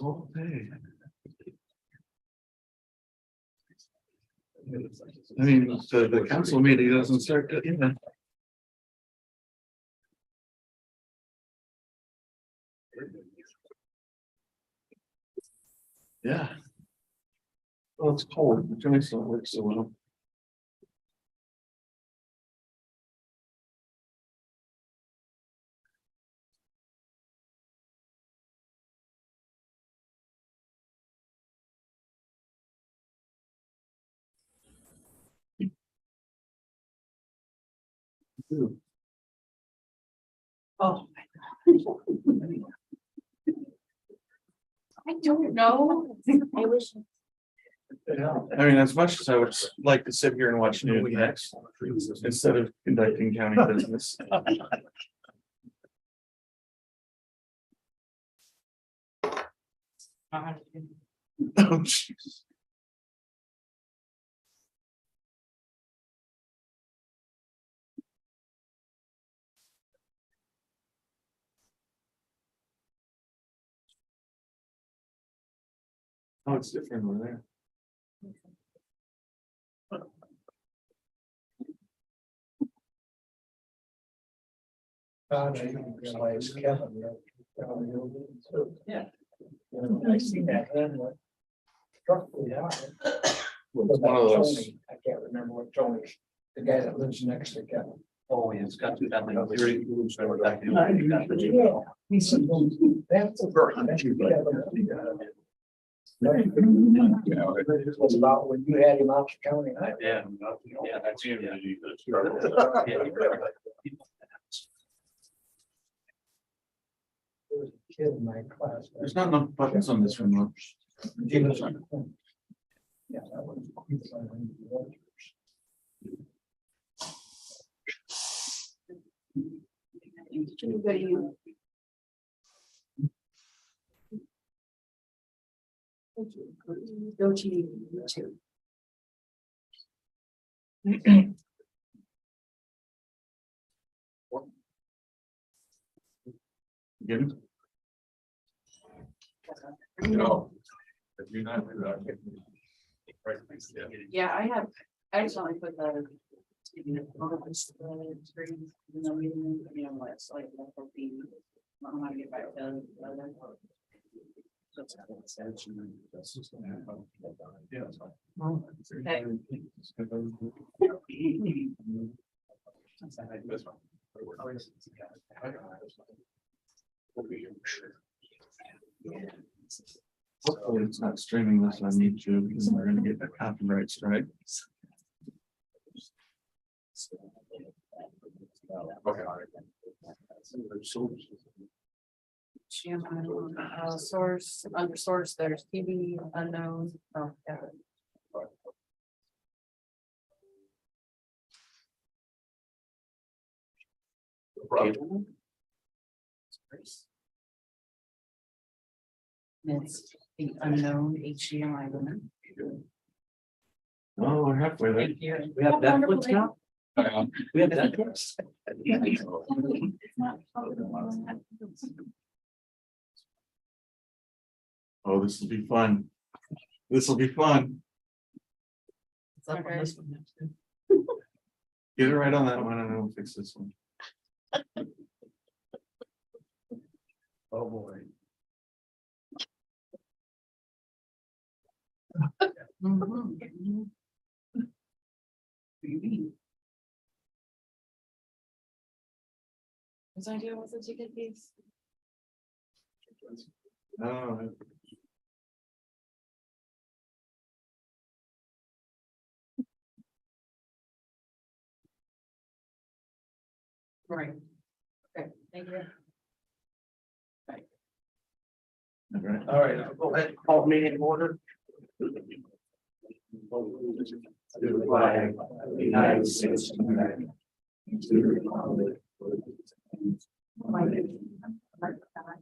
whole day. I mean, the council meeting doesn't start to, you know. Yeah. Well, it's cold, the joints don't work so well. Oh. I don't know. I wish. I mean, as much as I would like to sit here and watch news next, instead of conducting county business. Oh, jeez. Oh, it's different over there. Yeah. I seen that hand went. Struck me out. It's one of those. I can't remember what Tony, the guy that lives next to Kevin. Oh, yeah, it's got to that like theory. Yeah, he said, well, that's a bird. It was about when you had him out to county. Yeah, yeah, that's you. There was a kid in my class. There's not enough buttons on this remote. Yeah, that was. Go to you too. Get it? No. Yeah, I have, I just only put the. Screen, you know, it's like, that will be, I don't know how to get back to. Hopefully it's not streaming this on YouTube because we're gonna get a copyright strike. Source, under source, there's TV unknown. Oh, yeah. It's the unknown HDMI limit. Oh, we're halfway there. Thank you. We have Netflix now? We have Netflix. Oh, this will be fun. This will be fun. It's up on Okay. this one. Get it right on that one and then we'll fix this one. Oh, boy. Mhm. Was I doing with the ticket piece? Oh, Right. Okay, thank you. all right. All right, I'll go ahead and call meeting in order. To the flag of the United States of America. To the republic for one nation, under God,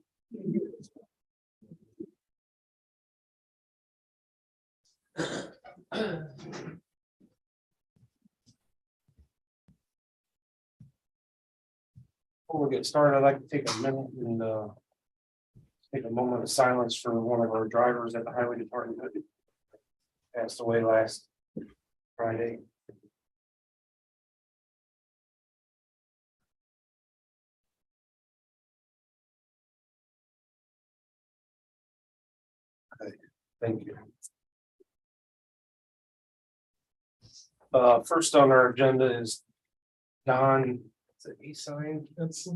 Before we get started, I'd like to take a minute and take a moment of silence for one of our drivers at the highway department that passed away last Friday. Thank you. First on our agenda is Don, is it e-sign? That's,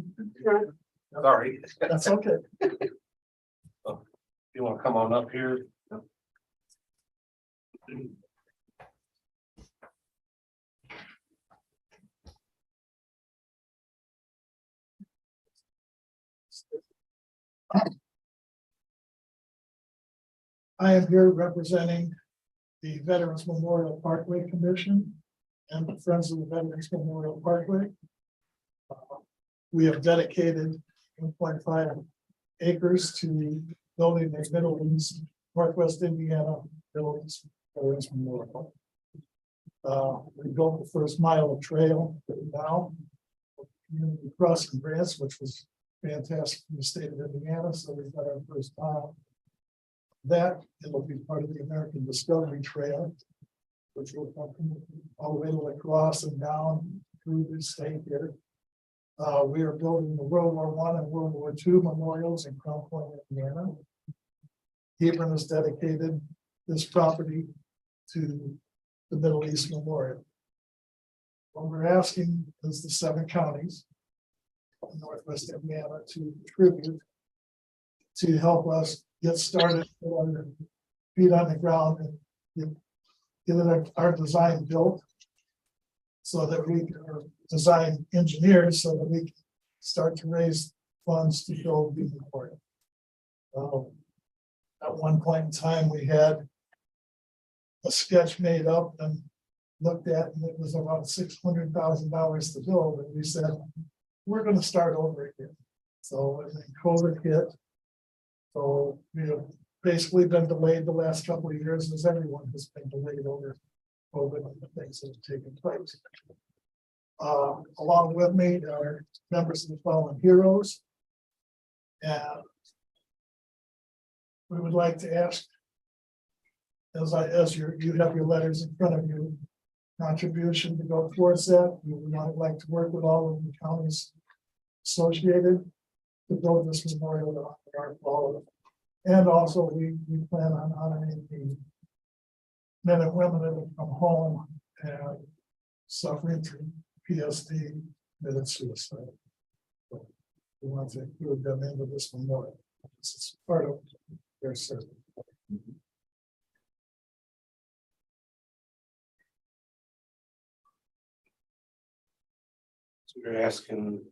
Sorry. that's okay. You want to come on up here? I am here representing the Veterans Memorial Parkway Commission and the Friends of the Veterans Memorial Parkway. We have dedicated 1.5 acres to building a Middle East, Northwest Indiana, Middle East Veterans Memorial. We built the first mile of trail now. Community crossing grants, which was fantastic in the state of Indiana, so we've got our first mile. That it'll be part of the American Discovery Trail, which will come all the way to La Crosse and down through the state here. We are building the World War I and World War II memorials in Crown Point, Indiana. Hebron has dedicated this property to the Middle East Memorial. What we're asking is the 7 counties in Northwest Indiana to contribute to help us get started on our feet on the ground and get our design built so that we can, or design engineers so that we can start to raise funds to build the memorial. At one point in time, we had a sketch made up and looked at, and it was about $600,000 to build, and we said, we're going to start over again. So and then COVID hit. So we have basically been delayed the last couple of years, as everyone has been delayed over COVID and the things that have taken place. Along with me are members of the Fallen Heroes. And we would like to ask, as you have your letters in front of you, contribution to go towards that. We would like to work with all of the counties associated to build this memorial to our fallen. And also we plan on honoring the men and women that have come home and suffering through PSD, committed suicide. So we want to include them into this memorial. This is part of their service. So you're asking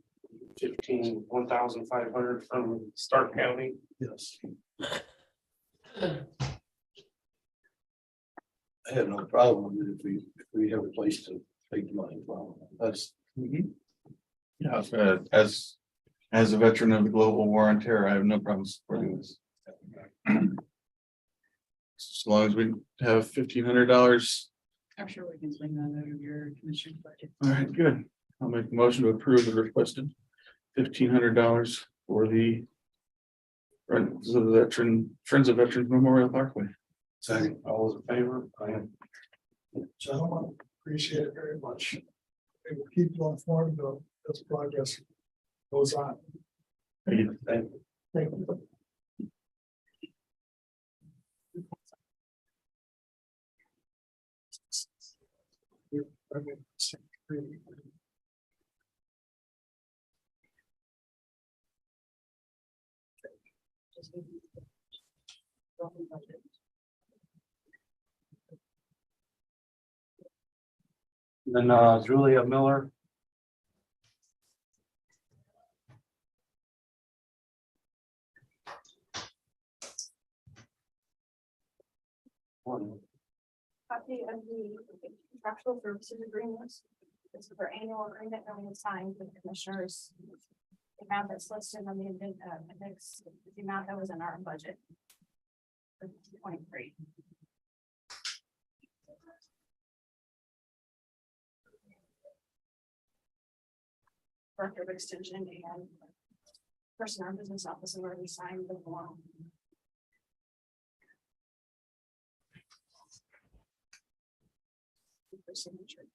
1,500 from Stark County. Yes. I have no problem with it if we have a place to take the money from. That's, Yeah, I was gonna, as a veteran of the global war on terror, I have no problem supporting this. As long as we have $1,500. I'm sure we can swing that out of your commission budget. All right, good. I'll make a motion to approve the requested $1,500 for the Friends of Veterans Memorial Parkway. Second, all those in favor? I am. Gentlemen, appreciate it very much. We will keep you informed of as progress goes on. Thank you. Thank you. Thank you. Then Julia Miller. Copy of the contractual services agreements. This is our annual agreement that we signed with the commissioners. The amount that's listed on the index, the amount that was in our budget. For 23. Director of Extension and person in our business office and already signed the form. For signature.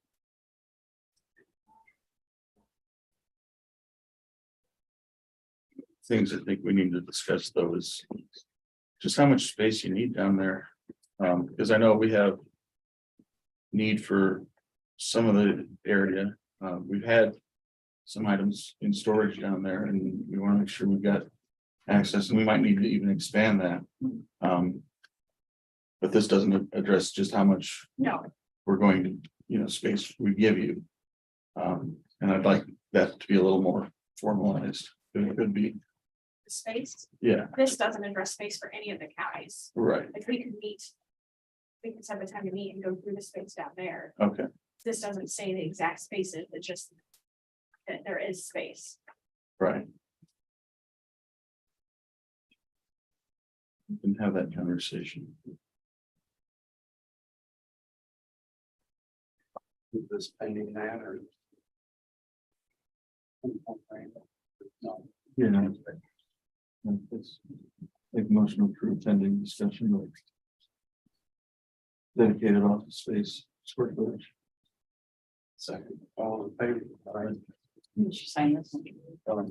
Things I think we need to discuss though is just how much space you need down there. Because I know we have need for some of the area. We've had some items in storage down there and we want to make sure we've got access and we might need to even expand that. But this doesn't address just how much No, we're going to, space we give you. And I'd like that to be a little more formalized than it could be. the space, Yeah, this doesn't address space for any of the counties. right. Like we could meet. We could set the time to meet and go through the space down there. Okay, This doesn't say the exact spaces, it's just. That there is space. right. We can have that conversation. Is this pending that or? No. Yeah. Make motion to approve pending discussion of dedicated office space, square footage. Second, all in favor? Aye. You should sign this. I have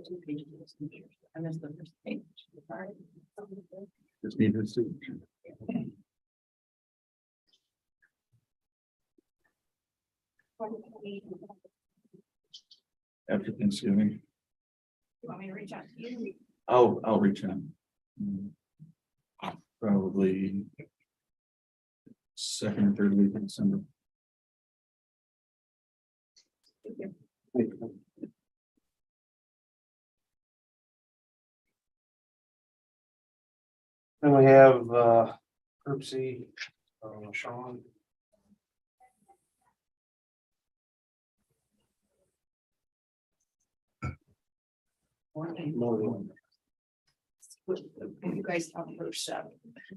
2 pages of this computer. I missed the first page. Sorry. Just need his signature. You After Thanksgiving, want me to reach out to you? I'll reach out. Probably. Second or third week in December. Then we have Group C, Sean. Morning. You guys have first up.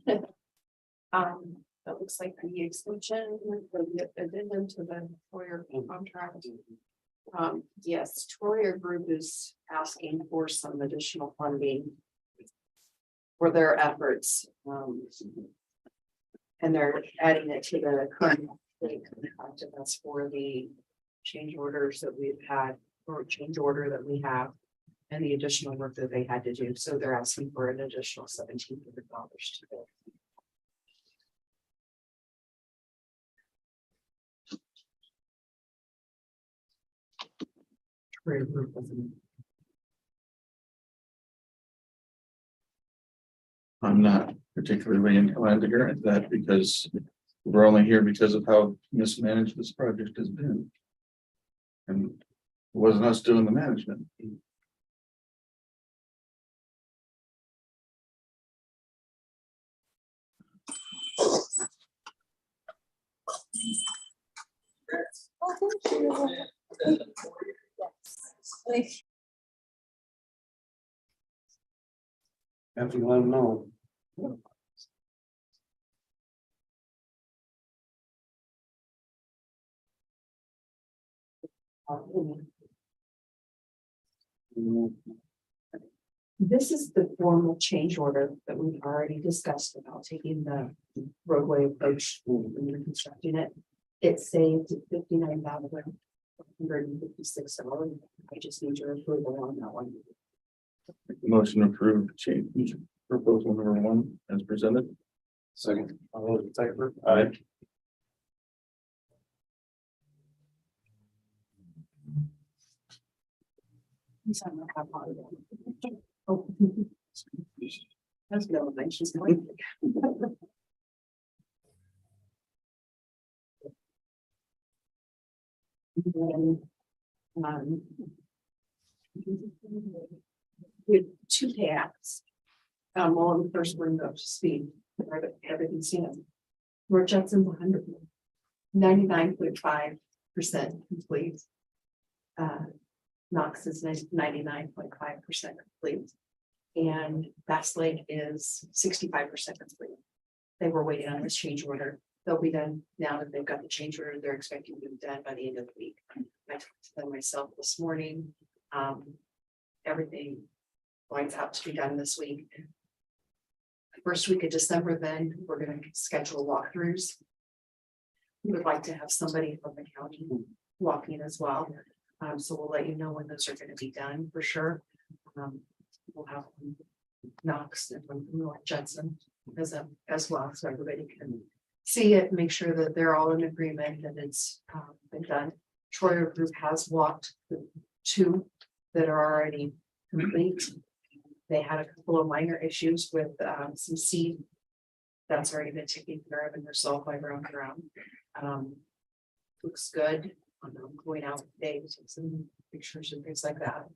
That looks like the extension, the addendum to the Troyer contract. Yes, Troyer Group is asking for some additional funding. For their efforts. And they're adding it to the current. Contract, and that's for the change orders that we've had, or change order that we have. And the additional work that they had to do, so they're asking for an additional $1,700 to do. Troyer Group wasn't. I'm not particularly inclined to grant that because we're only here because of how mismanaged this project has been. And it wasn't us doing the management. Have to let them know. This is the formal change order that we've already discussed about taking the roadway approach and reconstructing it. It saved $59,156. I just need your approval on that one. Motion approved change proposal number 1 as presented. Second, all those in favor? Aye. Oh. That's no thing, she's going. Um, we had 2 payoffs. Well, on the first one, up to speed, everything's in. North Judson's 99.5% complete. Knox is 99.5% complete. And Bass Lake is 65% complete. They were waiting on this change order. they'll be done now that they've got the change order. They're expecting to be done by the end of the week. I talked to them myself this morning. Everything lines out to be done this week. First week of December, then we're gonna schedule walkthroughs. We would like to have somebody from the county walking as well. So we'll let you know when those are gonna be done for sure. We'll have Knox and from North Judson as well, so everybody can see it, make sure that they're all in agreement that it's been done. Troyer Group has walked the 2 that are already complete. They had a couple of minor issues with some seed. That's already been taken care of and resolved by ground around. Looks good. I'm going out today to take some pictures and things like that.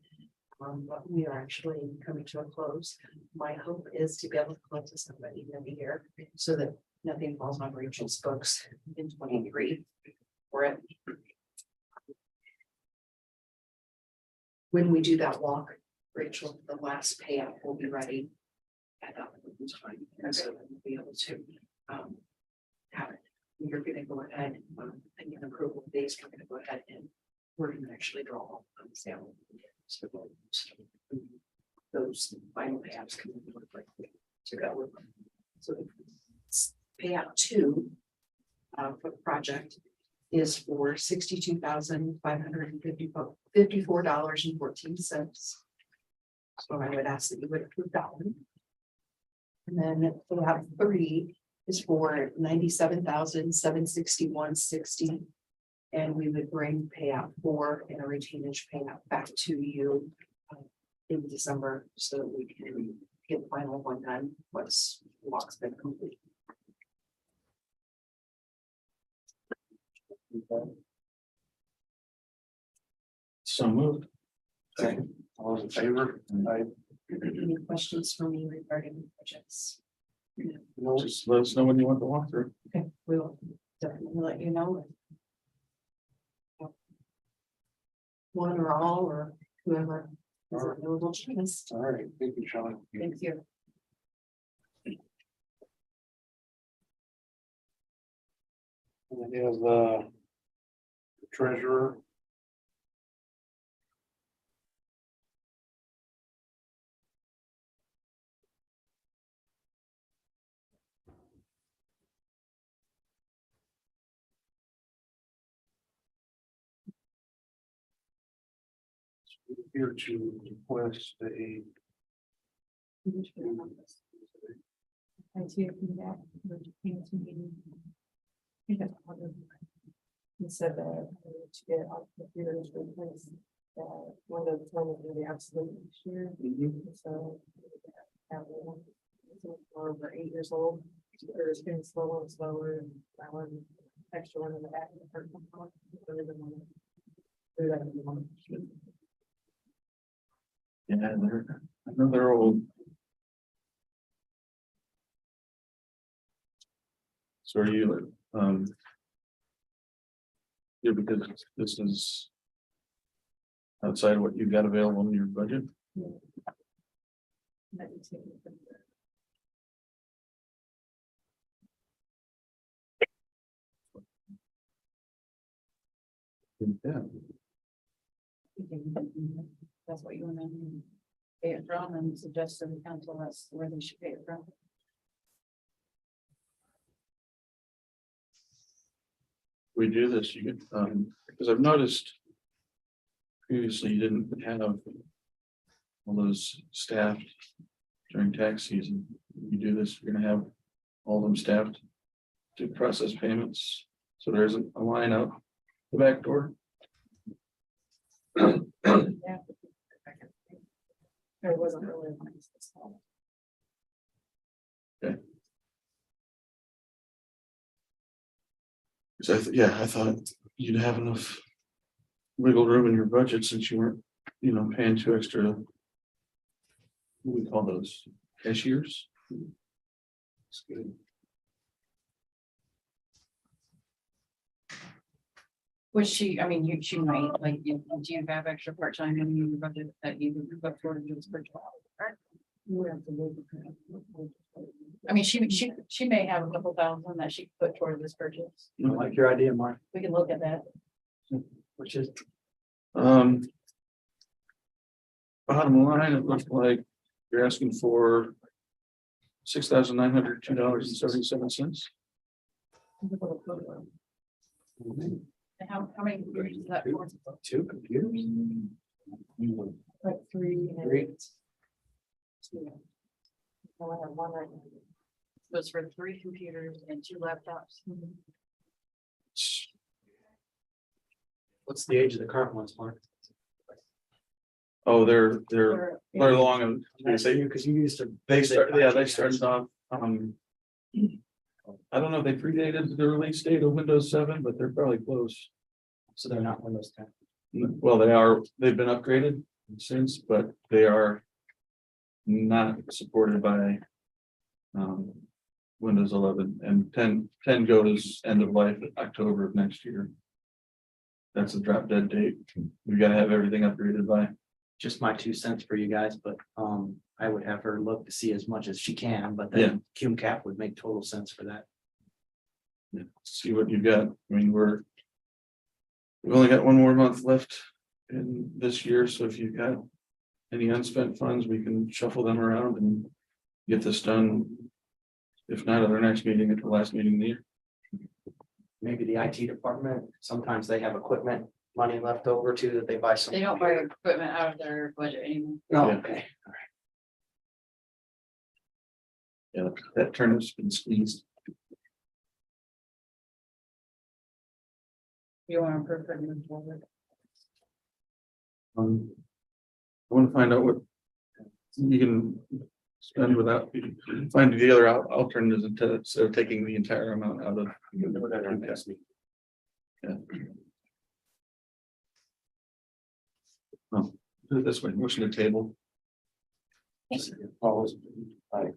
But we are actually coming to a close. My hope is to be able to collect this by the end of the year so that nothing falls on Rachel's books in 23 for it. When we do that walk, Rachel, the last payout will be ready at that point in time, and so we'll be able to have it. You're gonna go ahead, and get approval days, we're gonna go ahead and we're gonna actually draw on the sale. So those final payouts can look like to go with them. So payout 2 for the project is for $62,554.14. So I would ask that you would approve that one. And then payout 3 is for $97,761.60. And we would bring payout 4 and a retainage payout back to you in December so that we can get the final one done once the walk's been complete. So moved. Second. All those in favor? Aye. Any questions for me regarding projects? No, Just let us know when you want to walk through. Okay, we'll definitely let you know. One or all or whoever is available to us. all right, thank you, Sean. Thank you. And it is the treasurer. Here to request a. I see it from that, but you came to meeting. I think that's part of. He said that to get our computers replaced, one of the time of the absolute next year, so. Have one, we're over 8 years old, it's getting slower and slower, and that one, extra one in the back. Yeah, I know they're old. So are you, yeah, because this is outside what you've got available in your budget. Yeah, That's what you want to pay it from and suggest to the council that's where they should pay it from. we do this, you could, because I've noticed previously you didn't have all those staffed during tax season. You do this, you're gonna have all them staffed to process payments. So there isn't a line out the back door. Yeah. There wasn't really. a nice discount. So I thought you'd have enough wiggle room in your budget since you weren't, paying 2 extra. What do we call those? Cashiers? That's good. Which she might, like, do you have extra part-time in your budget that you could put toward this for 12? We have to move it. I mean, she may have a couple thousand that she could put toward this purchase. I like your idea, Mark, We can look at that. which is, Um. Bottom line, it looks like you're asking for $6,902.77. And how many computers is that for? 2 computers. Like 3 and 3. 2. I have one right now. So it's for 3 computers and 2 laptops. What's the age of the current ones, Mark? Oh, they're Or- long and Because you used to. they started off, I don't know if they predated the release date of Windows 7, but they're probably close. So they're not Windows 10. Well, they've been upgraded since, but they are not supported by Windows 11 and 10 goes end of life October of next year. That's a drop dead date. We gotta have everything upgraded by. Just my 2 cents for you guys, but I would have her look to see as much as she can, but Yeah. then Cume Cap would make total sense for that. See what you've got. I mean, we've only got one more month left in this year, so if you've got any unspent funds, we can shuffle them around and get this done. If not at our next meeting, at the last meeting of the year. Maybe the IT department, sometimes they have equipment money left over too, that they buy some. They don't buy equipment out of their budget anymore. No, Yeah. okay. Yeah, that turnip's been squeezed. You want to approve for moving forward? I want to find out what you can spend without, find the other alternatives instead of taking the entire amount out of. Yeah. Oh, do it this way, motion to table. Always. Aye.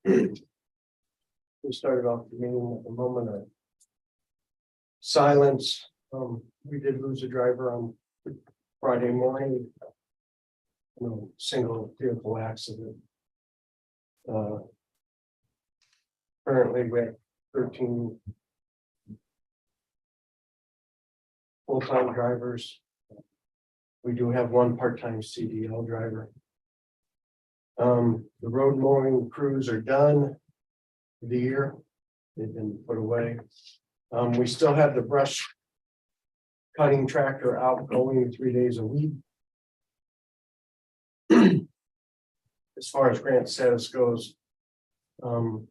We started off the meeting at the moment of silence. We did lose a driver on Friday morning. Single vehicle accident. Currently we have 13 full-time drivers. We do have 1 part-time CDL driver. The road mowing crews are done for the year. They've been put away. We still have the brush cutting tractor out going 3 days a week. As far as grant status goes, 22-1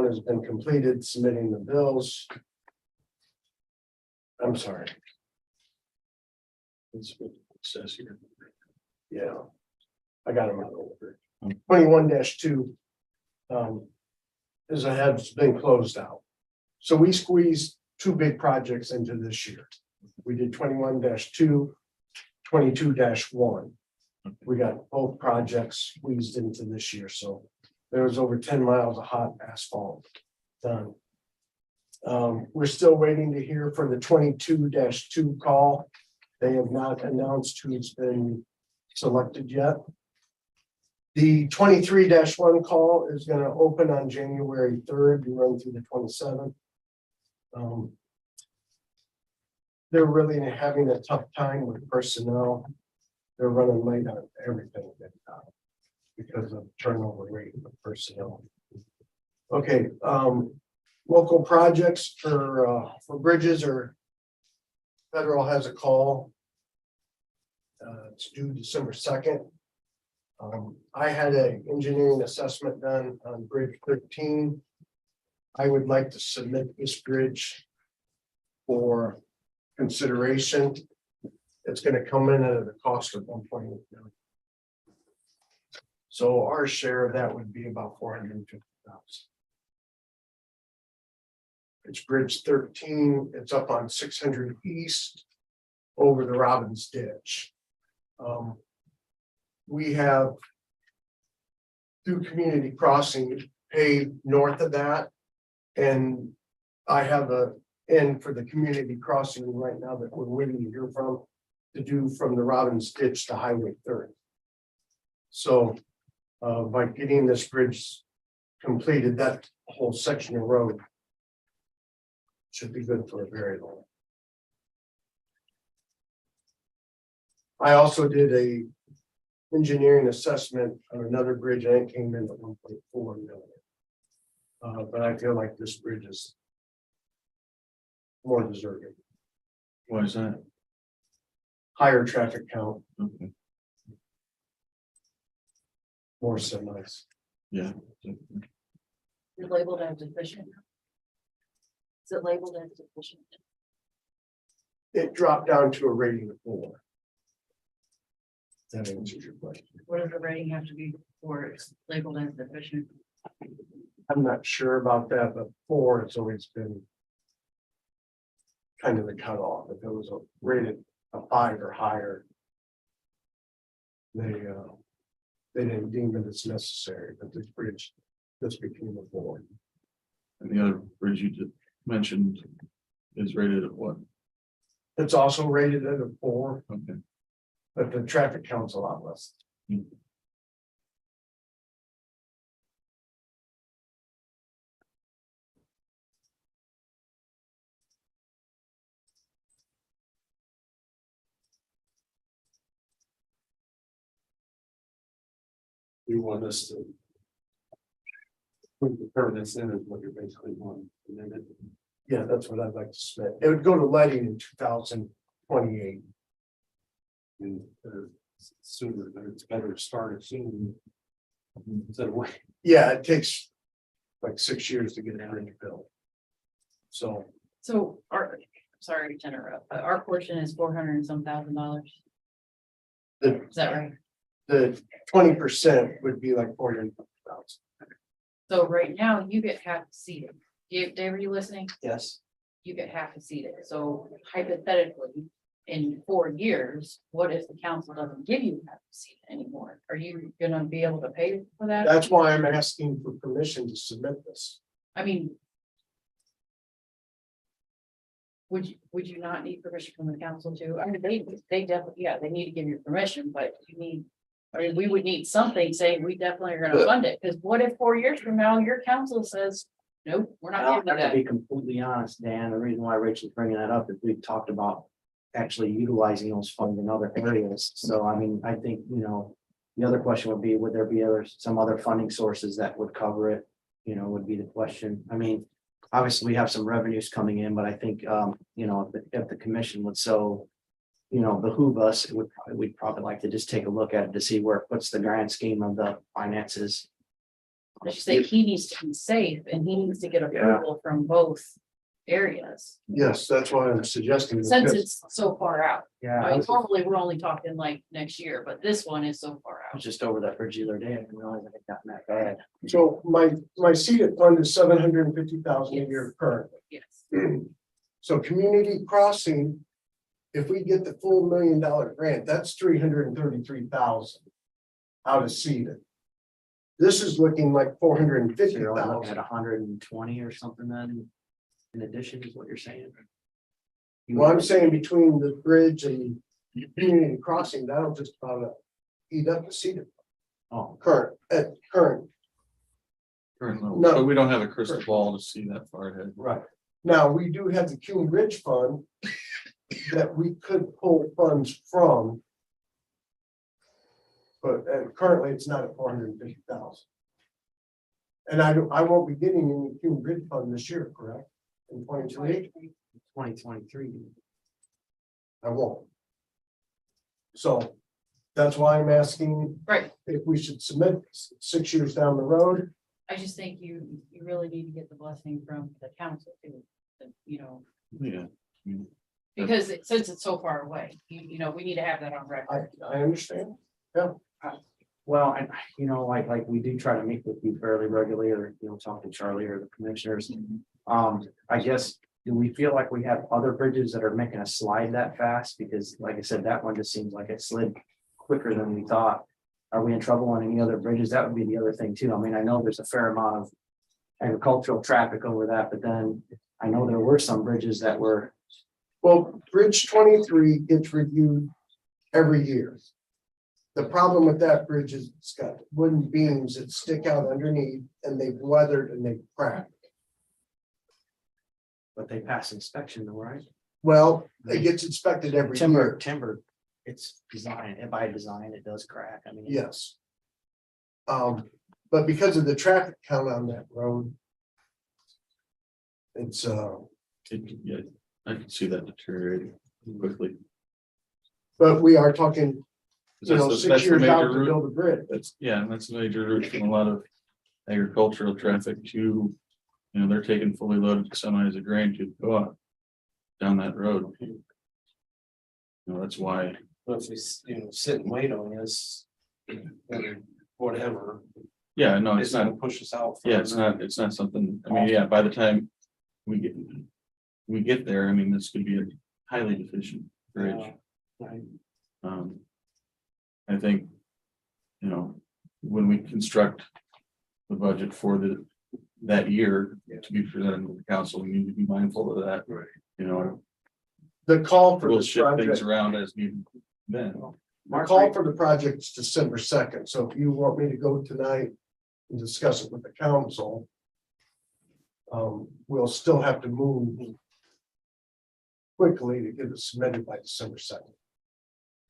has been completed, submitting the bills. I'm sorry. That's what it says here. Yeah, I got them out over. 21-2 has been closed out. So we squeezed 2 big projects into this year. We did 21-2, 22-1. We got both projects squeezed into this year, so there was over 10 miles of hot asphalt done. We're still waiting to hear for the 22-2 call. They have not announced who's been selected yet. The 23-1 call is going to open on January 3rd and run through the 27th. They're really having a tough time with personnel. They're running late on everything because of turnover rate of personnel. Okay, local projects for bridges or federal has a call. It's due December 2nd. I had an engineering assessment done on Bridge 13. I would like to submit this bridge for consideration. It's gonna come in at a cost of 1.8 million. So our share of that would be about 450,000. It's Bridge 13, it's up on 600 East over the Robbins Ditch. We have through Community Crossing paved north of that. And I have a end for the Community Crossing right now that we're waiting to hear from to do from the Robbins Ditch to Highway 30. So by getting this bridge completed, that whole section of road should be good for a very long. I also did a engineering assessment on another bridge and it came in at 1.4 million. But I feel like this bridge is more deserving, Why is that? higher traffic count, Okay, more semis. yeah. You're labeled as deficient. Is it labeled as deficient? It dropped down to a rating of 4. That answers your question. What does the rating have to be for it's labeled as deficient? I'm not sure about that, but 4 has always been kind of the cutoff. If it was a rated a 5 or higher, they didn't deem it as necessary, but this bridge just became a 4. And the other bridge you just mentioned is rated at what? It's also rated at a 4, Okay. but the traffic count's a lot less. You want us to put the permanence in is what you're basically wanting, and then it. Yeah, that's what I'd like to submit. It would go to letting in 2028. And sooner, it's better to start it soon. Instead of waiting. Yeah, it takes like 6 years to get a bridge built. So So sorry to interrupt, but our portion is $400 and some $1,000. the Is that right? the 20% would be like 400,000. So right now you get half seated. Dave, are you listening? Yes, You get half seated. So hypothetically, in 4 years, what if the council doesn't give you half seat anymore? Are you gonna be able to pay for that? That's why I'm asking for permission to submit this. I mean. Would you not need permission from the council too? I mean, they definitely, yeah, they need to give you permission, but you need. I mean, we would need something saying we definitely are gonna fund it, because what if 4 years from now, your council says, nope, we're not I'll giving you have to be that. completely honest, Dan, the reason why Rachel's bringing that up is we've talked about actually utilizing those funds in other areas. So I mean, I think, the other question would be, would there be some other funding sources that would cover it? Would be the question. I mean, obviously we have some revenues coming in, but I think, if the commission would so, behoove us, we'd probably like to just take a look at it to see where it puts the grand scheme of the finances. I just think he needs to be safe and he needs to get approval from both areas, Yes, that's why I'm suggesting. since this. it's so far out. Yeah, I I mean, was normally we're only talking like next year, but this one is so far out. just over that bridge the other day, I didn't realize it had gotten that bad. So my seated fund is 750,000 a year currently. Yes. So Community Crossing, if we get the full $1 million grant, that's 333,000 out of seeded. This is looking like So you're only looking 450,000. at 120 or something then, in addition is what you're saying? Well, I'm saying between the bridge and Community Crossing, that'll just about eat up the seeded Oh, current. Current level, No. but we don't have a crystal ball to see that far ahead. Right. Now, we do have the Cume Ridge Fund that we could pull funds from. But currently it's not at 450,000. And I won't be getting any Cume Ridge Fund this year, correct? In 2023, 2023. I won't. So That's why I'm asking Right, if we should submit 6 years down the road. I just think you really need to get the blessing from the council too, you know, Yeah. because since it's so far away, you know, we need to have that on record. I understand. Well, and you know, like we do try to meet with you fairly regularly, or talk to Charlie or the commissioners. I guess, do we feel like we have other bridges that are making us slide that fast? Because like I said, that one just seems like it slid quicker than we thought. Are we in trouble on any other bridges? That would be the other thing too. I mean, I know there's a fair amount of agricultural traffic over that, but then I know there were some bridges that were, Well, Bridge 23 gets reviewed every year. The problem with that bridge is it's got wooden beams that stick out underneath and they've weathered and they've cracked. but they pass inspection though, right? Well, it gets inspected every year. Timber, it's designed, and by design, it does crack. I mean. Yes. But because of the traffic count on that road. It's Yeah, I can see that deteriorating quickly. but we are talking, That's the- 6 that's the years out major to route. build a bridge. That's the major route from a lot of agricultural traffic to, they're taking fully loaded semis of grain to go up down that road. That's why, But if we, sit and wait on this, whatever, yeah, no, it's it's not, gonna push us out. yeah, it's not something, I mean, yeah, by the time we get there, I mean, this could be a highly deficient bridge. Right. I think, when we construct the budget for that year to be presented to the council, we need to be mindful of that. Right. The call for We'll this shift things project, around as needed then. the call for the project is December 2nd. So if you want me to go tonight and discuss it with the council. We'll still have to move quickly to get it submitted by December 2nd.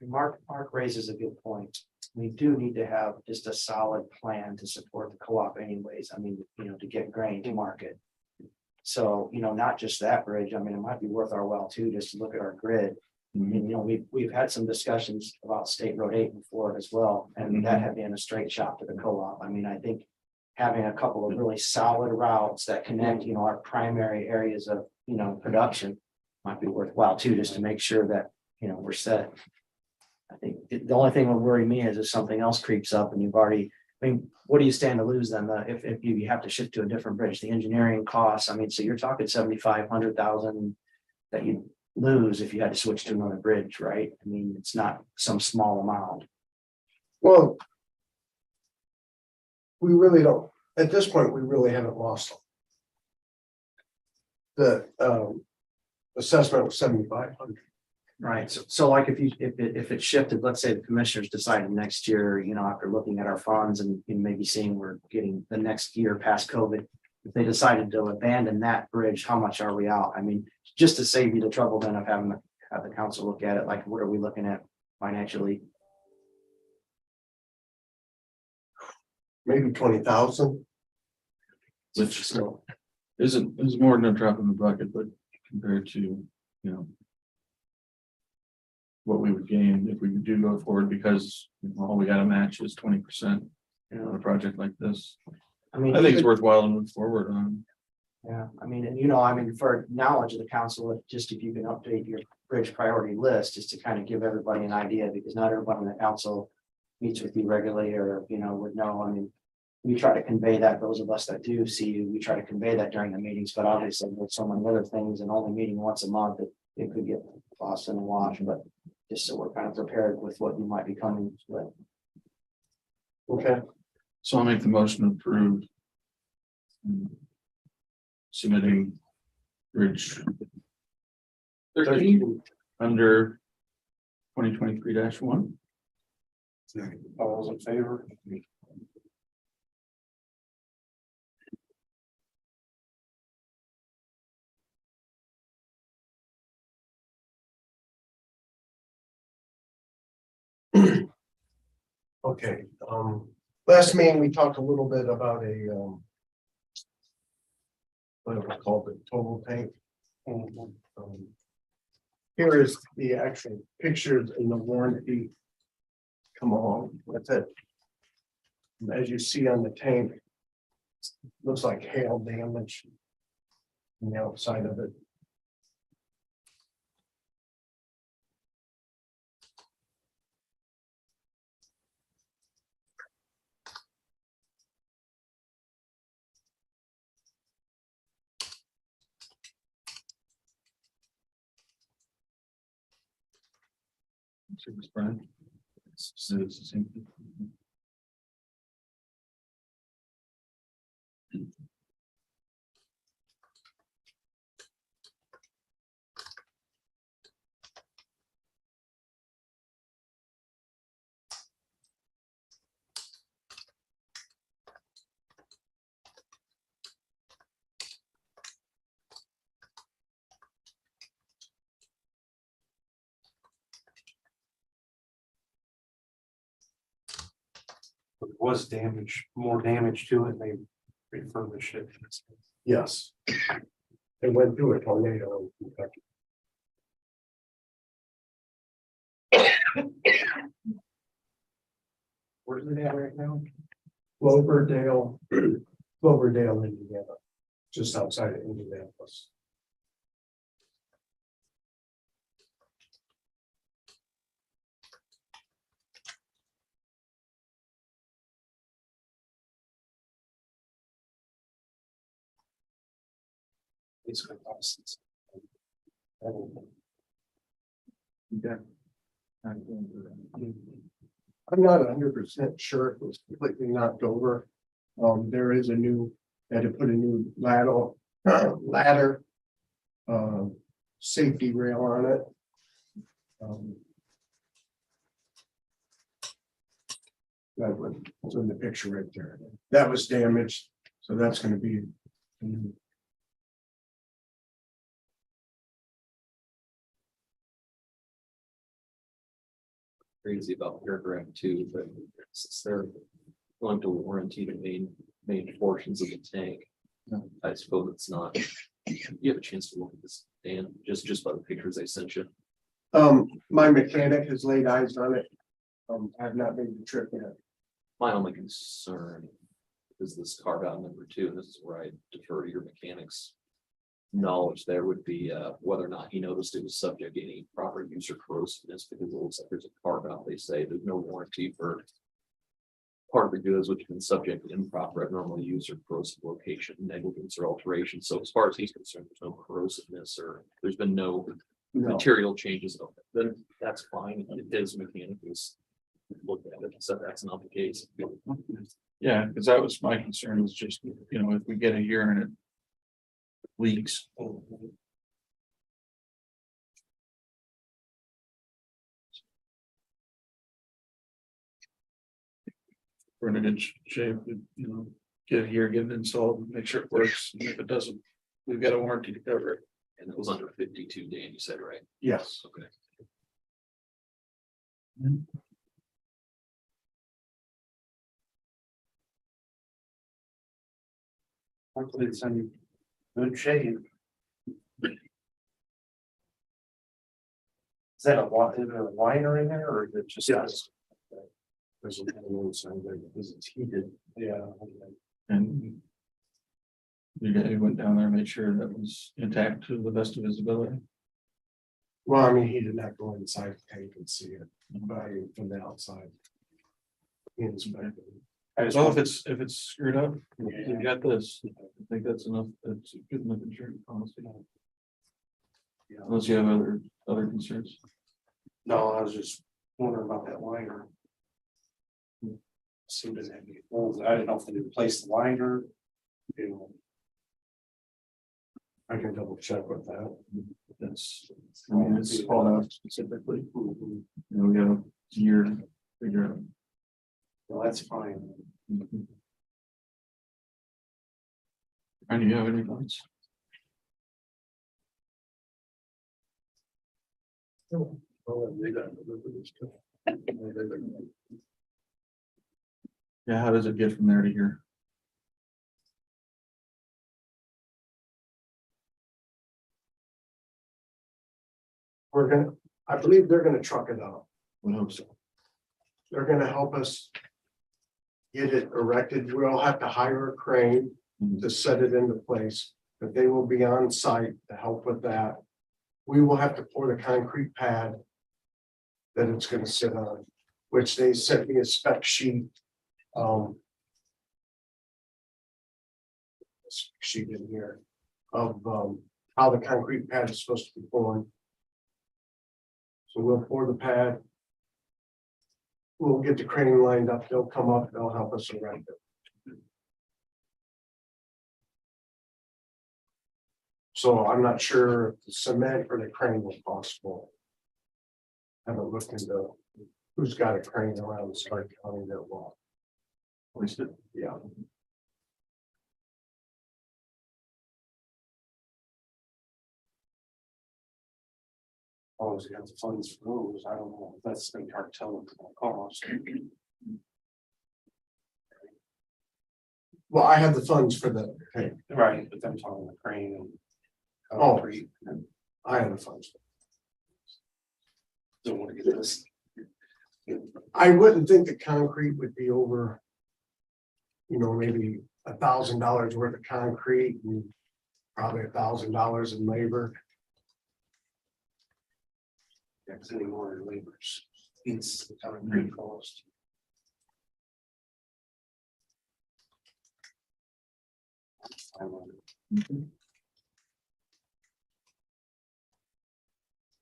Mark raises a good point. We do need to have just a solid plan to support the co-op anyways. I mean, to get grain to market. So, not just that bridge. I mean, it might be worth our while too, just to look at our grid. And, we've had some discussions about State Road 8 before as well, and that had been a straight shot to the co-op. I mean, I think having a couple of really solid routes that connect, our primary areas of, production might be worthwhile too, just to make sure that, we're set. I think the only thing that would worry me is if something else creeps up and you've already, I mean, what do you stand to lose then? If you have to shift to a different bridge, the engineering costs, I mean, so you're talking 75,000-100,000 that you lose if you had to switch to another bridge, right? I mean, it's not some small amount. Well, we really don't, at this point, we really haven't lost them. The assessment was 7,500. Right, so like if it shifted, let's say the commissioners decided next year, after looking at our funds and maybe seeing we're getting the next year past COVID. If they decided to abandon that bridge, how much are we out? I mean, just to save you the trouble then of having to have the council look at it, like what are we looking at financially? Maybe 20,000. Which still is more than a drop in the bucket, but compared to, what we would gain if we do go forward, because all we gotta match is 20%, on a project like this. I mean, I think it's worthwhile to move forward on. yeah, I mean, and for knowledge of the council, just if you can update your bridge priority list, just to kind of give everybody an idea, because not everybody in the council meets with you regularly or, would know. I mean, we try to convey that, those of us that do see you, we try to convey that during the meetings, but obviously with so many other things and only meeting once a month, it could get lost in the wash, but just so we're kind of prepared with what you might be coming with. Okay. So I'll make the motion to approve. Submitting bridge 13 under 2023-1. All those in favor? Okay, last meeting, we talked a little bit about what do we call it, total tank. Here is the actual pictures in the warranty come along with it. And as you see on the tank, looks like hail damage on the outside of it. Service Brian. It's the same thing. Was damage, more damage to it, they refurbished it. Yes. It went through a tornado in Kentucky. Where's it at right now? Cloverdale, Cloverdale, Indiana, just outside of Indianapolis. It's going to Okay. I'm not 100% sure it was completely knocked over. There is a new, had to put a new ladder, safety rail on it. That was in the picture right there. That was damaged, so that's gonna be. Crazy about paragraph 2, but since they're going to warranty the main portions of the tank. I suppose it's not. You have a chance to look at this, Dan, just by the pictures I sent you. My mechanic has laid eyes on it. I have not made the trip yet. My only concern is this carve out number 2, and this is where I defer to your mechanics. Knowledge there would be whether or not he noticed it was subject to any proper use or corrosiveness, because it looks like there's a carve out. They say there's no warranty for part of the goods which have been subject to improper, abnormal use or corrosive location, negligence or alteration. So as far as he's concerned, there's no corrosiveness or there's been no material changes. Then that's fine. If his mechanic is looked at it, so that's not the case. Yeah, because that was my concern, was just, you know, if we get a year and it leaks. For an inch shape, you know, get it here, get it installed, make sure it works. And if it doesn't, we've got a warranty to cover it. And it was under 52, Dan, you said, right? Yes. Okay. Hopefully it's in good shape. Is that is there a liner in there, or is it just? Yes. There's a little inside there because it's heated. Yeah. And the guy went down there and made sure that was intact to the best of his ability. Well, I mean, he did not go inside the tank and see it, but I mean, from the outside. He inspected it. Well, if it's screwed up, you got this. I think that's enough. That's a good enough insurance policy. Unless you have other concerns. No, I was just wondering about that liner. Seemed to have any holes. I didn't know if they replaced the liner. You know, I can double check with that. That's, I mean, it's called out specifically. You know, we have a year to figure out. well, that's fine. And do you have any points? Yeah, how does it get from there to here? I believe they're gonna truck it up. Would hope so. They're gonna help us get it erected. We'll have to hire a crane to set it into place, but they will be on site to help with that. We will have to pour the concrete pad that it's gonna sit on, which they sent me a spec sheet. Sheet in here of how the concrete pad is supposed to be poured. So we'll pour the pad. We'll get the crane lined up, they'll come up, they'll help us erect it. So I'm not sure if the cement or the crane will cost more. Haven't looked into who's got a crane around Stark County that will. At least it, Yeah. Always got the funds for those. I don't know if that's gonna be hard to tell what it's gonna cost. Well, I have the funds for the, Right, but them talking the crane and. Oh. concrete, and I have the funds. Don't wanna get this. I wouldn't think the concrete would be over. You know, maybe $1,000 worth of concrete and probably $1,000 in labor. Yeah, 'cause any more laborers, it's the concrete cost.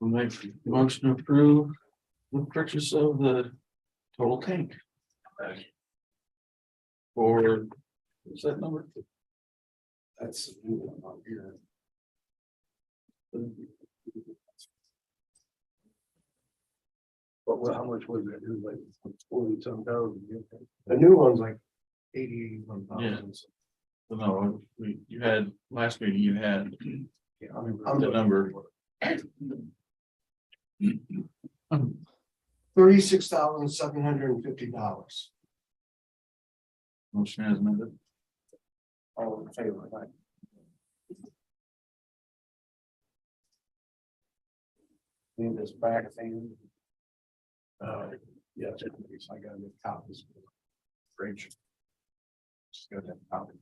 we'll make a motion to approve the purchase of the total tank. For, what's that number? That's a new one on here. But how much was that new, like 40-some thousand? The new one's like 81,000. No, you had, last meeting you had I'm the number. $36,750. Motion has amended. All in favor, right? Need this back thing. Yeah, I got the copies. Rachel. Just got that copy.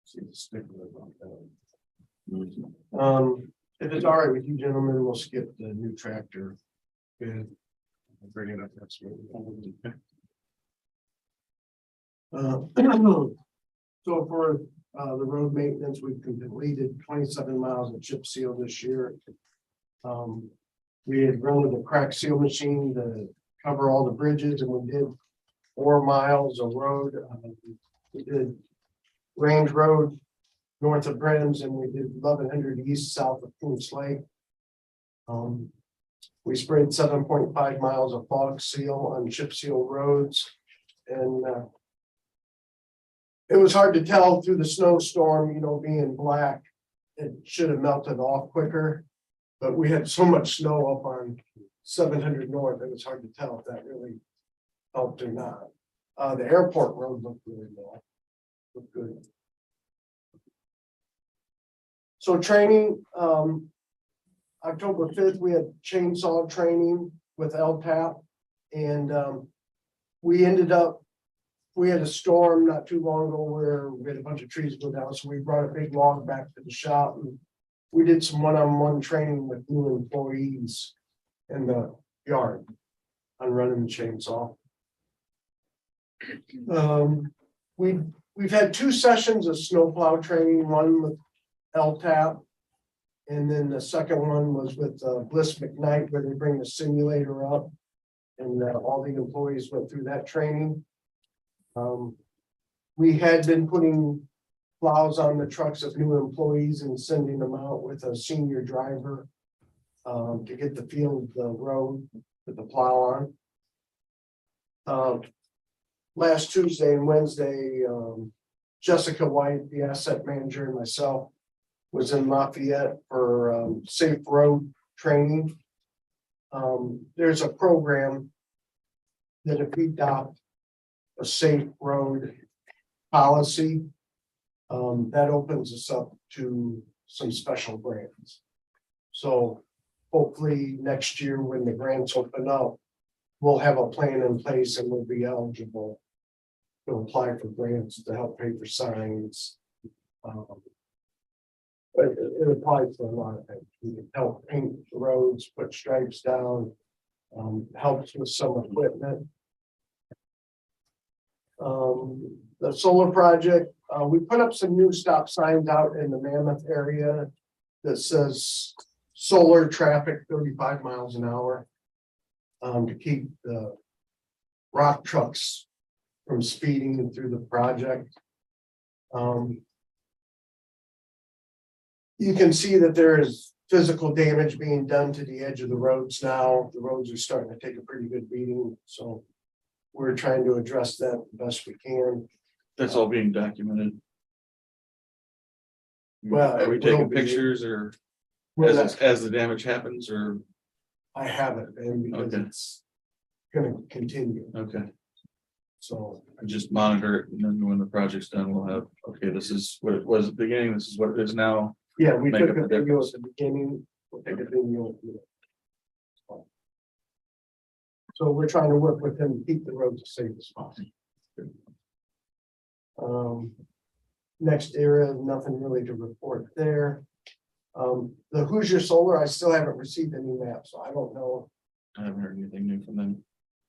See the sticker on that. If it's all right with you gentlemen, we'll skip the new tractor. Good. I'll bring it up next week. So for the road maintenance, we've completed 27 miles of chip seal this year. We had run with a crack seal machine to cover all the bridges, and we did 4 miles of road. We did Range Road north of Brims, and we did 1100 east south of Coons Lake. We sprayed 7.5 miles of fog seal on chip seal roads, and it was hard to tell through the snowstorm, you know, being black. It should have melted off quicker, but we had so much snow up on 700 north, it was hard to tell if that really helped or not. The airport road looked really well. Looked good. So training, October 5th, we had chainsaw training with LTAP, and we ended up, we had a storm not too long ago where we had a bunch of trees go down, so we brought a big log back to the shop, and we did some one-on-one training with new employees in the yard on running the chainsaw. We've had 2 sessions of snowplow training, one with LTAP. And then the second one was with Bliss McKnight, where they bring the simulator up. And all the employees went through that training. We had been putting plows on the trucks of new employees and sending them out with a senior driver to get the feel of the road with the plow on. Last Tuesday and Wednesday, Jessica White, the asset manager, and myself was in Lafayette for safe road training. There's a program that if we adopt a safe road policy, that opens us up to some special grants. So hopefully next year when the grants open up, we'll have a plan in place and we'll be eligible to apply for grants to help pay for signs. But it applies for a lot of things. We can help paint the roads, put stripes down, helps with some equipment. The solar project, we put up some new stop signs out in the Mammoth area that says solar traffic 35 miles an hour. To keep the rock trucks from speeding through the project. You can see that there is physical damage being done to the edge of the roads now. The roads are starting to take a pretty good beating, so we're trying to address that the best we can. That's all being documented. Well, Are we it will taking be. pictures or Well, as the damage happens or, I haven't been because Okay. it's gonna continue, okay, so. just monitor it and then when the project's done, we'll have, okay, this is what it was at the beginning, this is what it is now. Yeah, we Make took up a the video difference. at the beginning, we'll take a video. at the end. So we're trying to work with them to keep the roads as safe as possible. Next area, nothing really to report there. The Hoosier Solar, I still haven't received any maps, so I don't know, I haven't heard anything new from them.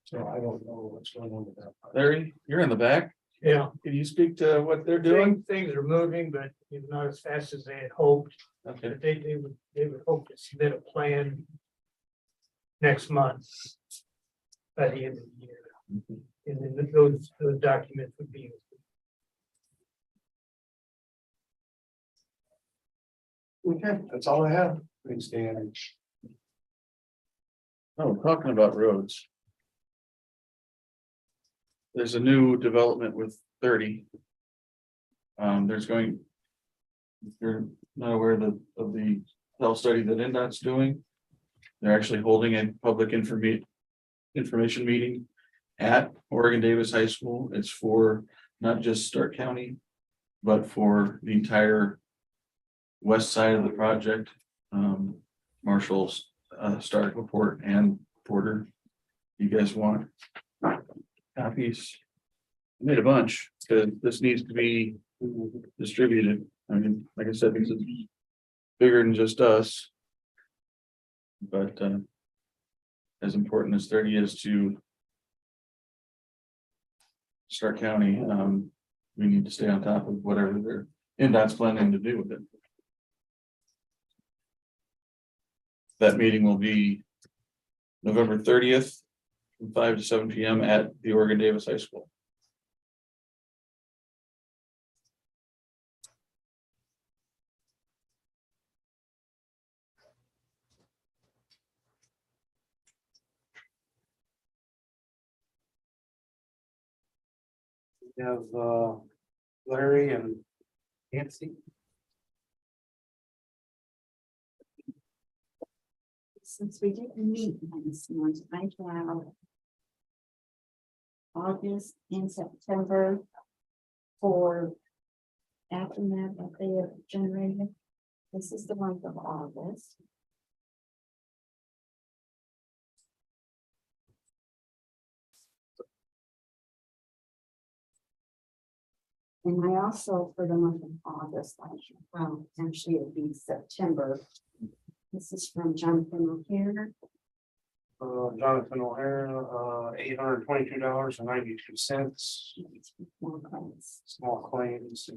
so I don't know what's going on with that. Larry, you're in the back. Yeah, Can you speak to what they're doing? things are moving, but not as fast as they had hoped. Okay, But they would hope to submit a plan next month by the end of the year. And then those documents would be. Okay, that's all I have. Thanks, Dan. oh, talking about roads. There's a new development with 30. There's going. If you're not aware of the health study that NDOT's doing. They're actually holding a public information meeting at Oregon Davis High School. It's for not just Stark County, but for the entire west side of the project. Marshall's, Stark, LaPorte, and Porter. You guys want copies? I made a bunch, because this needs to be distributed. I mean, like I said, because it's bigger than just us. But as important as 30 is to Stark County, we need to stay on top of whatever they're NDOT's planning to do with it. That meeting will be November 30th from 5 to 7 p.m. at the Oregon Davis High School. We have Larry and Nancy. Since we didn't meet last month, I have August and September for aftermath that they have generated. This is the month of August. And I also, for the month of August, actually it'd be September. This is from Jonathan O'Hare. Jonathan O'Hara, $822.92. More claims. Small claims,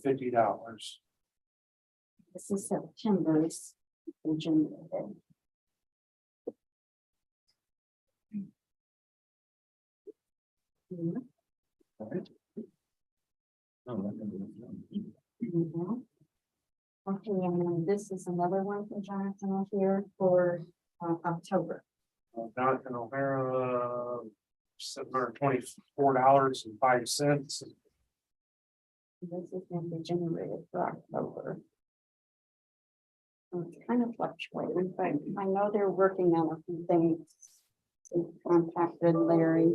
$50. This is September's. Generated. Mhm. Okay, and then this is another one from Jonathan O'Hare for October. Jonathan O'Hara, $724.05. This is going to be generated for October. It's kind of fluctuating, but I know they're working on a few things. They contacted Larry.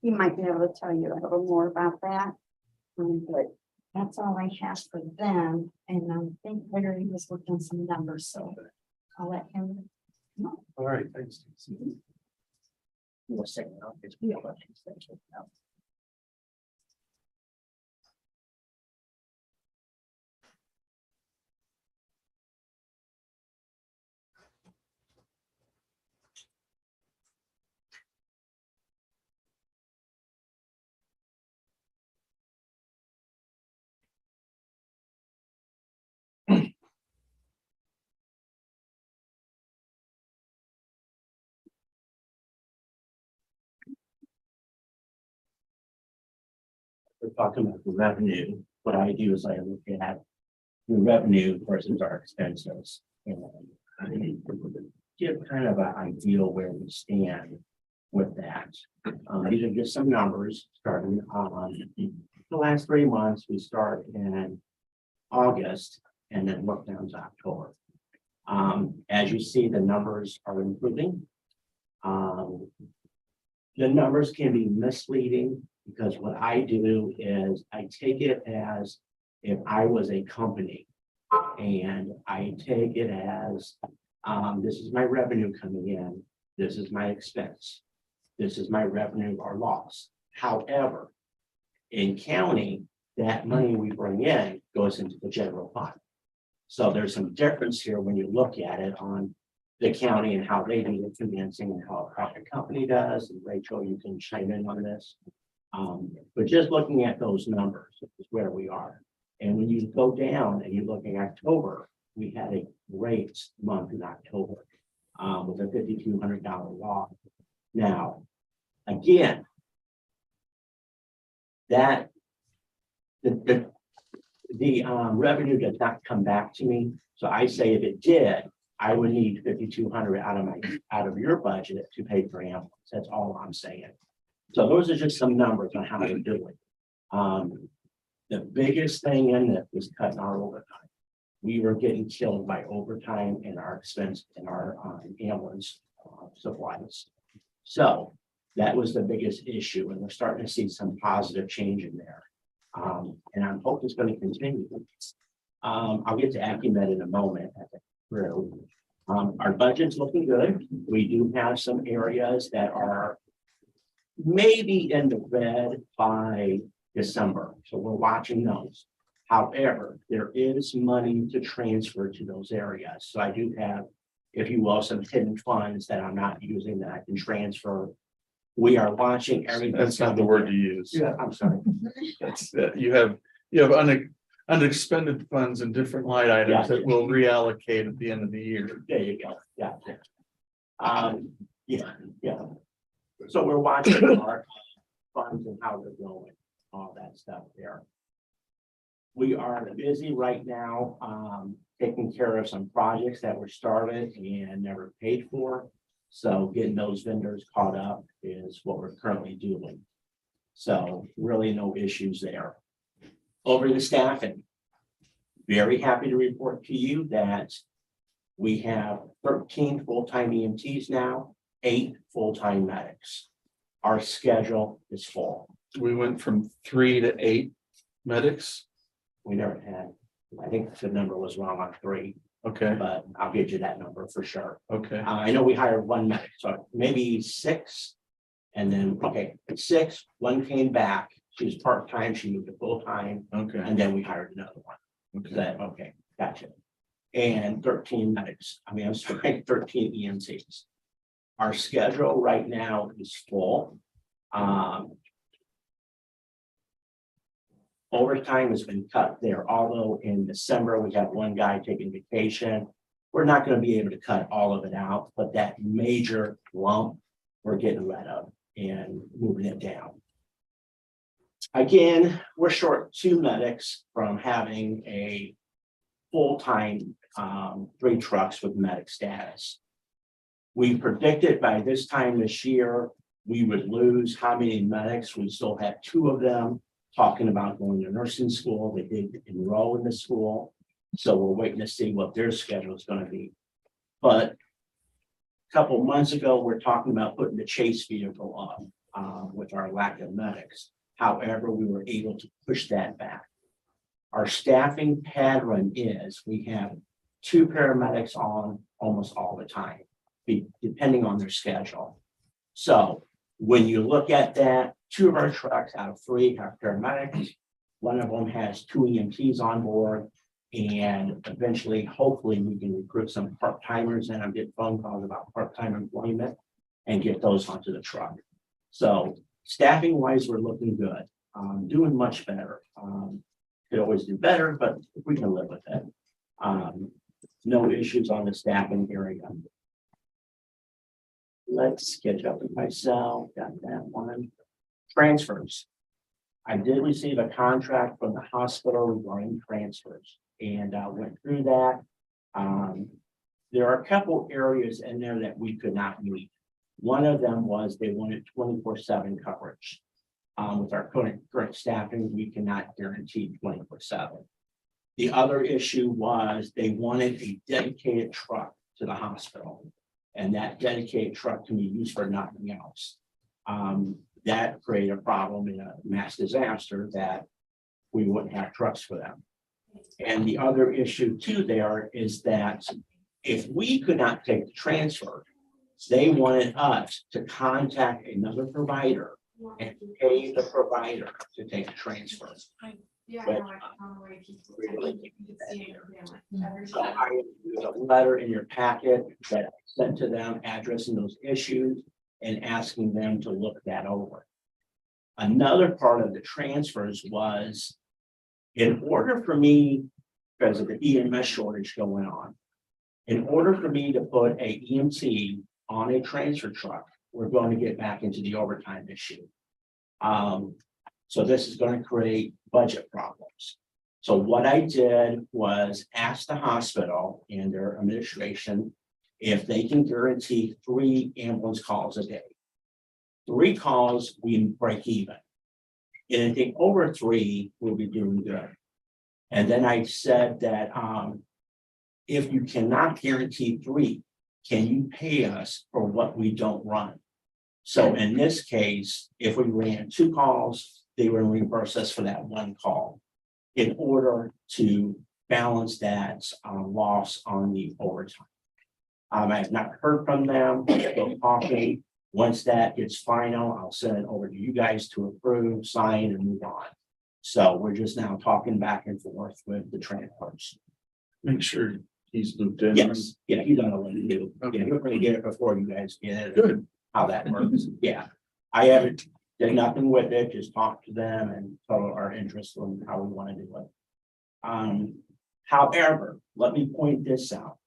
He might be able to tell you a little more about that. But that's all I have for them. And I think Larry was working some numbers, so I'll let him know. All right, thanks. We'll say, no, it's real, but it's things like that. We're talking about the revenue. What I do is I look at the revenue versus our expenses. And I give kind of an idea where we stand with that. These are just some numbers starting on the last 3 months. We start in August and then look down to October. As you see, the numbers are improving. The numbers can be misleading because what I do is I take it as if I was a company and I take it as this is my revenue coming in, this is my expense, this is my revenue or loss. However, in county, that money we bring in goes into the general fund. So there's some difference here when you look at it on the county and how they do the financing and how a private company does. And Rachel, you can chime in on this. But just looking at those numbers is where we are. And when you go down and you look at October, we had a great month in October with a $5,200 loss. Now, again, that the revenue does not come back to me. So I say if it did, I would need 5,200 out of your budget to pay for ambulance. That's all I'm saying. So those are just some numbers on how we're doing. The biggest thing in it was cutting our overtime. We were getting killed by overtime and our expense and our ambulance supplies. So that was the biggest issue, and we're starting to see some positive change in there. And I'm hoping it's going to continue. I'll get to Acumed in a moment. Our budget's looking good. We do have some areas that are maybe in the red by December, so we're watching those. However, there is money to transfer to those areas. So I do have, if you will, some hidden funds that I'm not using that I can transfer. We are watching everything. That's not the word you use. Yeah, I'm sorry. That's, you have unexpended funds in different line items that will reallocate at the end of the year. There you go. Yeah. Yeah. So we're watching our funds and how they're going, all that stuff there. We are busy right now, taking care of some projects that were started and never paid for. So getting those vendors caught up is what we're currently doing. So really no issues there. Over to staffing. Very happy to report to you that we have 13 full-time EMTs now, 8 full-time medics. Our schedule is full. We went from 3 to 8 medics. We never had, I think the number was wrong on 3, Okay, but I'll get you that number for sure. okay. I know we hired 1 medic, so maybe 6. And then, 6, 1 came back. She was part-time, she moved to full-time, Okay, and then we hired another one. okay. That, okay, gotcha. And 13 medics, 13 EMTs. Our schedule right now is full. Overtime has been cut there, although in December, we have 1 guy taking vacation. We're not going to be able to cut all of it out, but that major lump, we're getting rid of and moving it down. Again, we're short 2 medics from having a full-time 3 trucks with medic status. We predicted by this time this year, we would lose how many medics? We still have 2 of them talking about going to nursing school. They did enroll in the school. So we're waiting to see what their schedule is going to be. But a couple of months ago, we're talking about putting the chase vehicle on with our lack of medics. However, we were able to push that back. Our staffing pattern is we have 2 paramedics on almost all the time, depending on their schedule. So When you look at that, 2 of our trucks out of 3 have paramedics. One of them has 2 EMTs on board. And eventually, hopefully, we can recruit some part-timers and I'm getting phone calls about part-time employment and get those onto the truck. So staffing wise, we're looking good, doing much better. Could always do better, but we can live with it. No issues on the staffing area. Let's catch up with myself, got that one. Transfers. I did receive a contract from the hospital regarding transfers and went through that. There are a couple areas in there that we could not meet. One of them was they wanted 24/7 coverage. With our current staffing, we cannot guarantee 24/7. The other issue was they wanted a dedicated truck to the hospital. And that dedicated truck can be used for nothing else. That created a problem in a mass disaster that we wouldn't have trucks for them. And the other issue too there is that if we could not take the transfer, they wanted us to contact another provider and pay the provider to take the transfer. But, so there's a letter in your packet that I sent to them addressing those issues and asking them to look that over. Another part of the transfers was in order for me, because of the EMS shortage going on, in order for me to put a EMT on a transfer truck, we're going to get back into the overtime issue. So this is going to create budget problems. So what I did was ask the hospital and their administration if they can guarantee 3 ambulance calls a day. 3 calls, we break even. Anything over 3, we'll be doing good. And then I said that if you cannot guarantee 3, can you pay us for what we don't run? So in this case, if we ran 2 calls, they would reimburse us for that 1 call in order to balance that loss on the overtime. I have not heard from them, they're still talking. Once that gets final, I'll send it over to you guys to approve, sign, and move on. So we're just now talking back and forth with the transfers. Make sure he's looped in. Yes, yeah, he's on a link too. Yeah, we're gonna get it before you guys get it. Good. How that works, yeah. I haven't did nothing with it, just talked to them and told our interest in how we want to do it. However, let me point this out.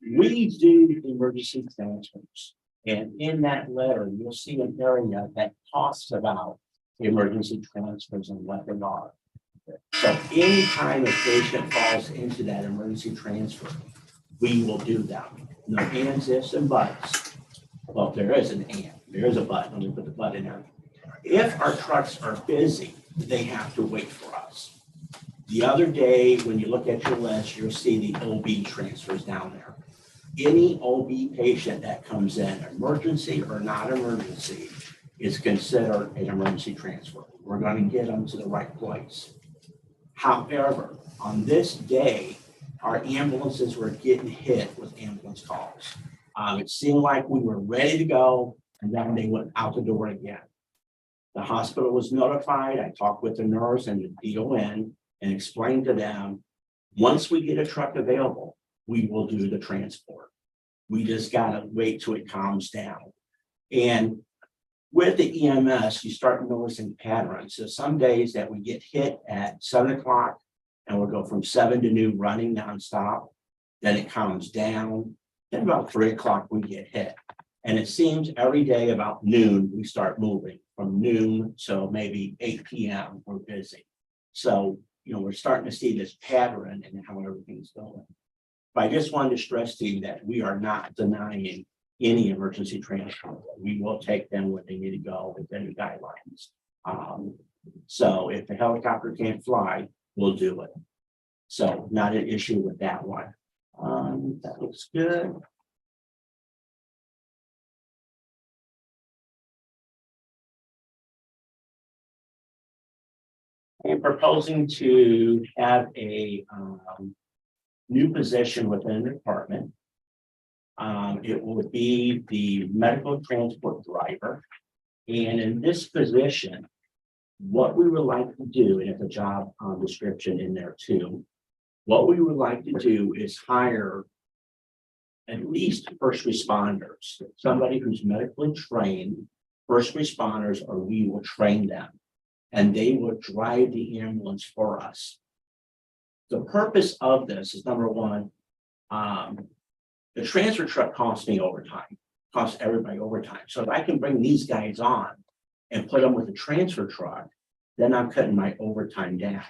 We do emergency transfers, and in that letter, you'll see an area that talks about emergency transfers and what they are. So anytime a patient falls into that emergency transfer, we will do them. No ands, ifs, and buts. Well, there is an and, there is a but, let me put the but in there. If our trucks are busy, they have to wait for us. The other day, when you look at your list, you'll see the OB transfers down there. Any OB patient that comes in, emergency or not emergency, is considered an emergency transfer. We're going to get them to the right place. However, on this day, our ambulances were getting hit with ambulance calls. It seemed like we were ready to go, and then they went out the door again. The hospital was notified. I talked with the nurse and the DON and explained to them, once we get a truck available, we will do the transport. We just gotta wait till it calms down. And with the EMS, you start noticing patterns. So some days that we get hit at 7 o'clock and we'll go from 7 to noon running nonstop. Then it calms down. Then about 3 o'clock we get hit. And it seems every day about noon, we start moving. From noon till maybe 8 p.m. we're busy. So, we're starting to see this pattern and how everything's going. But I just wanted to stress to you that we are not denying any emergency transport. We will take them where they need to go within the guidelines. So if the helicopter can't fly, we'll do it. So not an issue with that one. That looks good. I'm proposing to have a new position within the department. It will be the medical transport driver. And in this position, what we would like to do, and it's a job description in there too. What we would like to do is hire at least first responders, somebody who's medically trained, first responders, or we will train them. And they will drive the ambulance for us. The purpose of this is number one, the transfer truck costs me overtime, costs everybody overtime. So if I can bring these guys on and put them with a transfer truck, then I'm cutting my overtime down.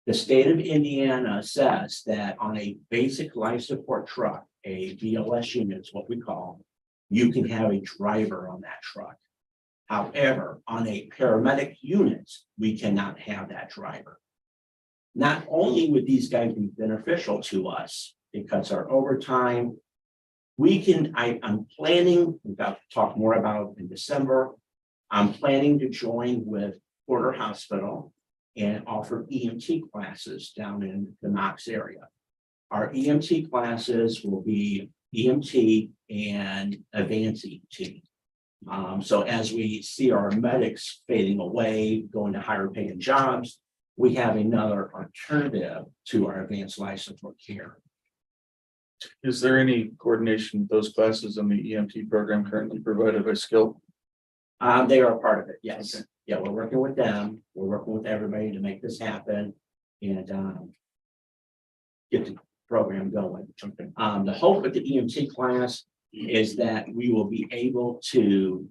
The state of Indiana says that on a basic life support truck, a BLS unit is what we call, you can have a driver on that truck. However, on a paramedic unit, we cannot have that driver. Not only would these guys be beneficial to us, it cuts our overtime. I'm planning, we've got to talk more about in December. I'm planning to join with Porter Hospital and offer EMT classes down in the Knox area. Our EMT classes will be EMT and advanced EMT. So as we see our medics fading away, going to higher paying jobs, we have another alternative to our advanced life support care. Is there any coordination with those classes in the EMT program currently provided by Skill? They are a part of it, yes. Okay. Yeah, we're working with them. We're working with everybody to make this happen and get the program going. The hope with the EMT class is that we will be able to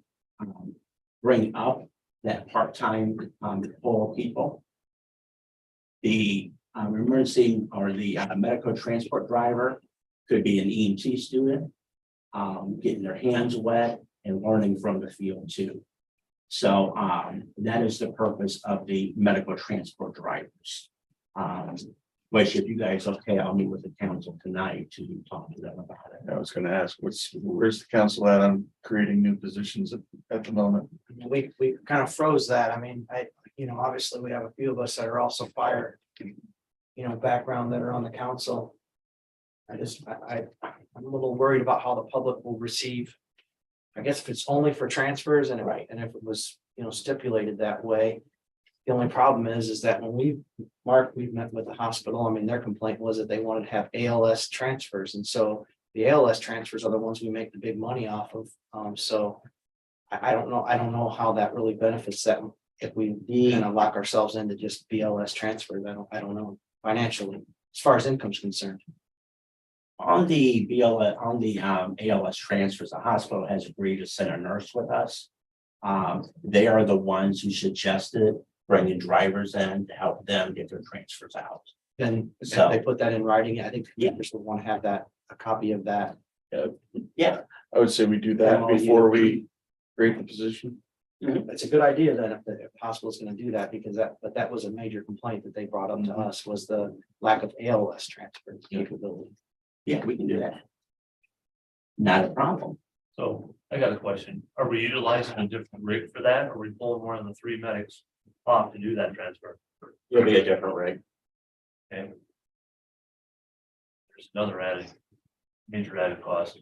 bring up that part-time full people. The emergency or the medical transport driver could be an EMT student, getting their hands wet and learning from the field too. So that is the purpose of the medical transport drivers. Which if you guys okay, I'll meet with the council tonight to talk to them about it. I was gonna ask, where's the council at on creating new positions at the moment? We kind of froze that. I mean, obviously we have a few of us that are also fire, background that are on the council. I'm a little worried about how the public will receive. I guess if it's only for transfers and and if it was, stipulated that way. The only problem is that when we've met with the hospital, I mean, their complaint was that they wanted to have ALS transfers. And so the ALS transfers are the ones we make the big money off of. So I don't know how that really benefits them if we kind of lock ourselves into just BLS transfers. I don't know financially as far as income's concerned. On the ALS transfers, the hospital has agreed to send a nurse with us. They are the ones who suggested bringing drivers in to help them get their transfers out. Then So- they put that in writing. I think the commissioners would want to have a copy of that. Yeah, I would say we do that before we create the position. It's a good idea that if the hospital is going to do that, because that was a major complaint that they brought up to us was the lack of ALS transfer capability. yeah, we can do that. Not a problem. So I got a question. Are we utilizing a different rig for that? Or are we pulling one of the 3 medics off to do that transfer? It'll be a different rig. Okay. There's another major added cost.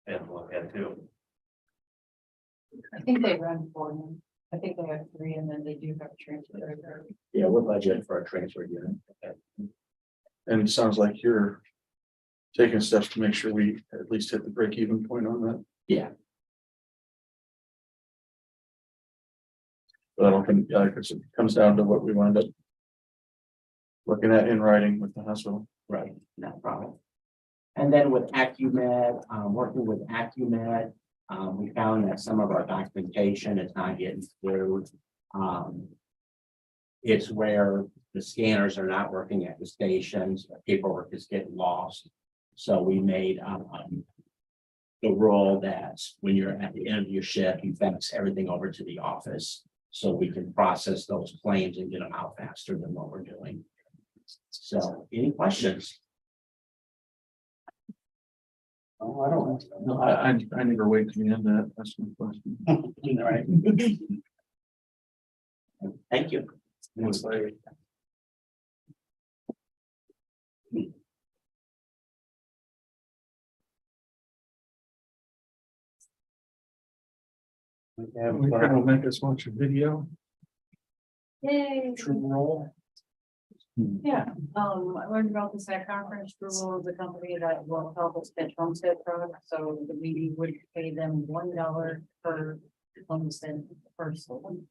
And look at too. I think they run 4 them. I think they have 3 and then they do have a transfer. Yeah, we're budgeting for a transfer unit. And it sounds like you're taking steps to make sure we at least hit the break-even point on that. Yeah. But I don't think, it comes down to what we wind up looking at in writing with the hospital. Right, no problem. And then with Acumed, working with Acumed, we found that some of our documentation is not getting through. It's where the scanners are not working at the stations, paperwork is getting lost. So we made the rule that when you're at the end of your shift, you fax everything over to the office. So we can process those claims and get them out faster than what we're doing. So any questions? Oh, I don't, no, I never wait to the end to ask my question. All right. Thank you. Will make us watch a video. Yay. True roll. Yeah, I learned about this at conference. Google is a company that will help us get homestead products, so we would pay them $1 per homestead person.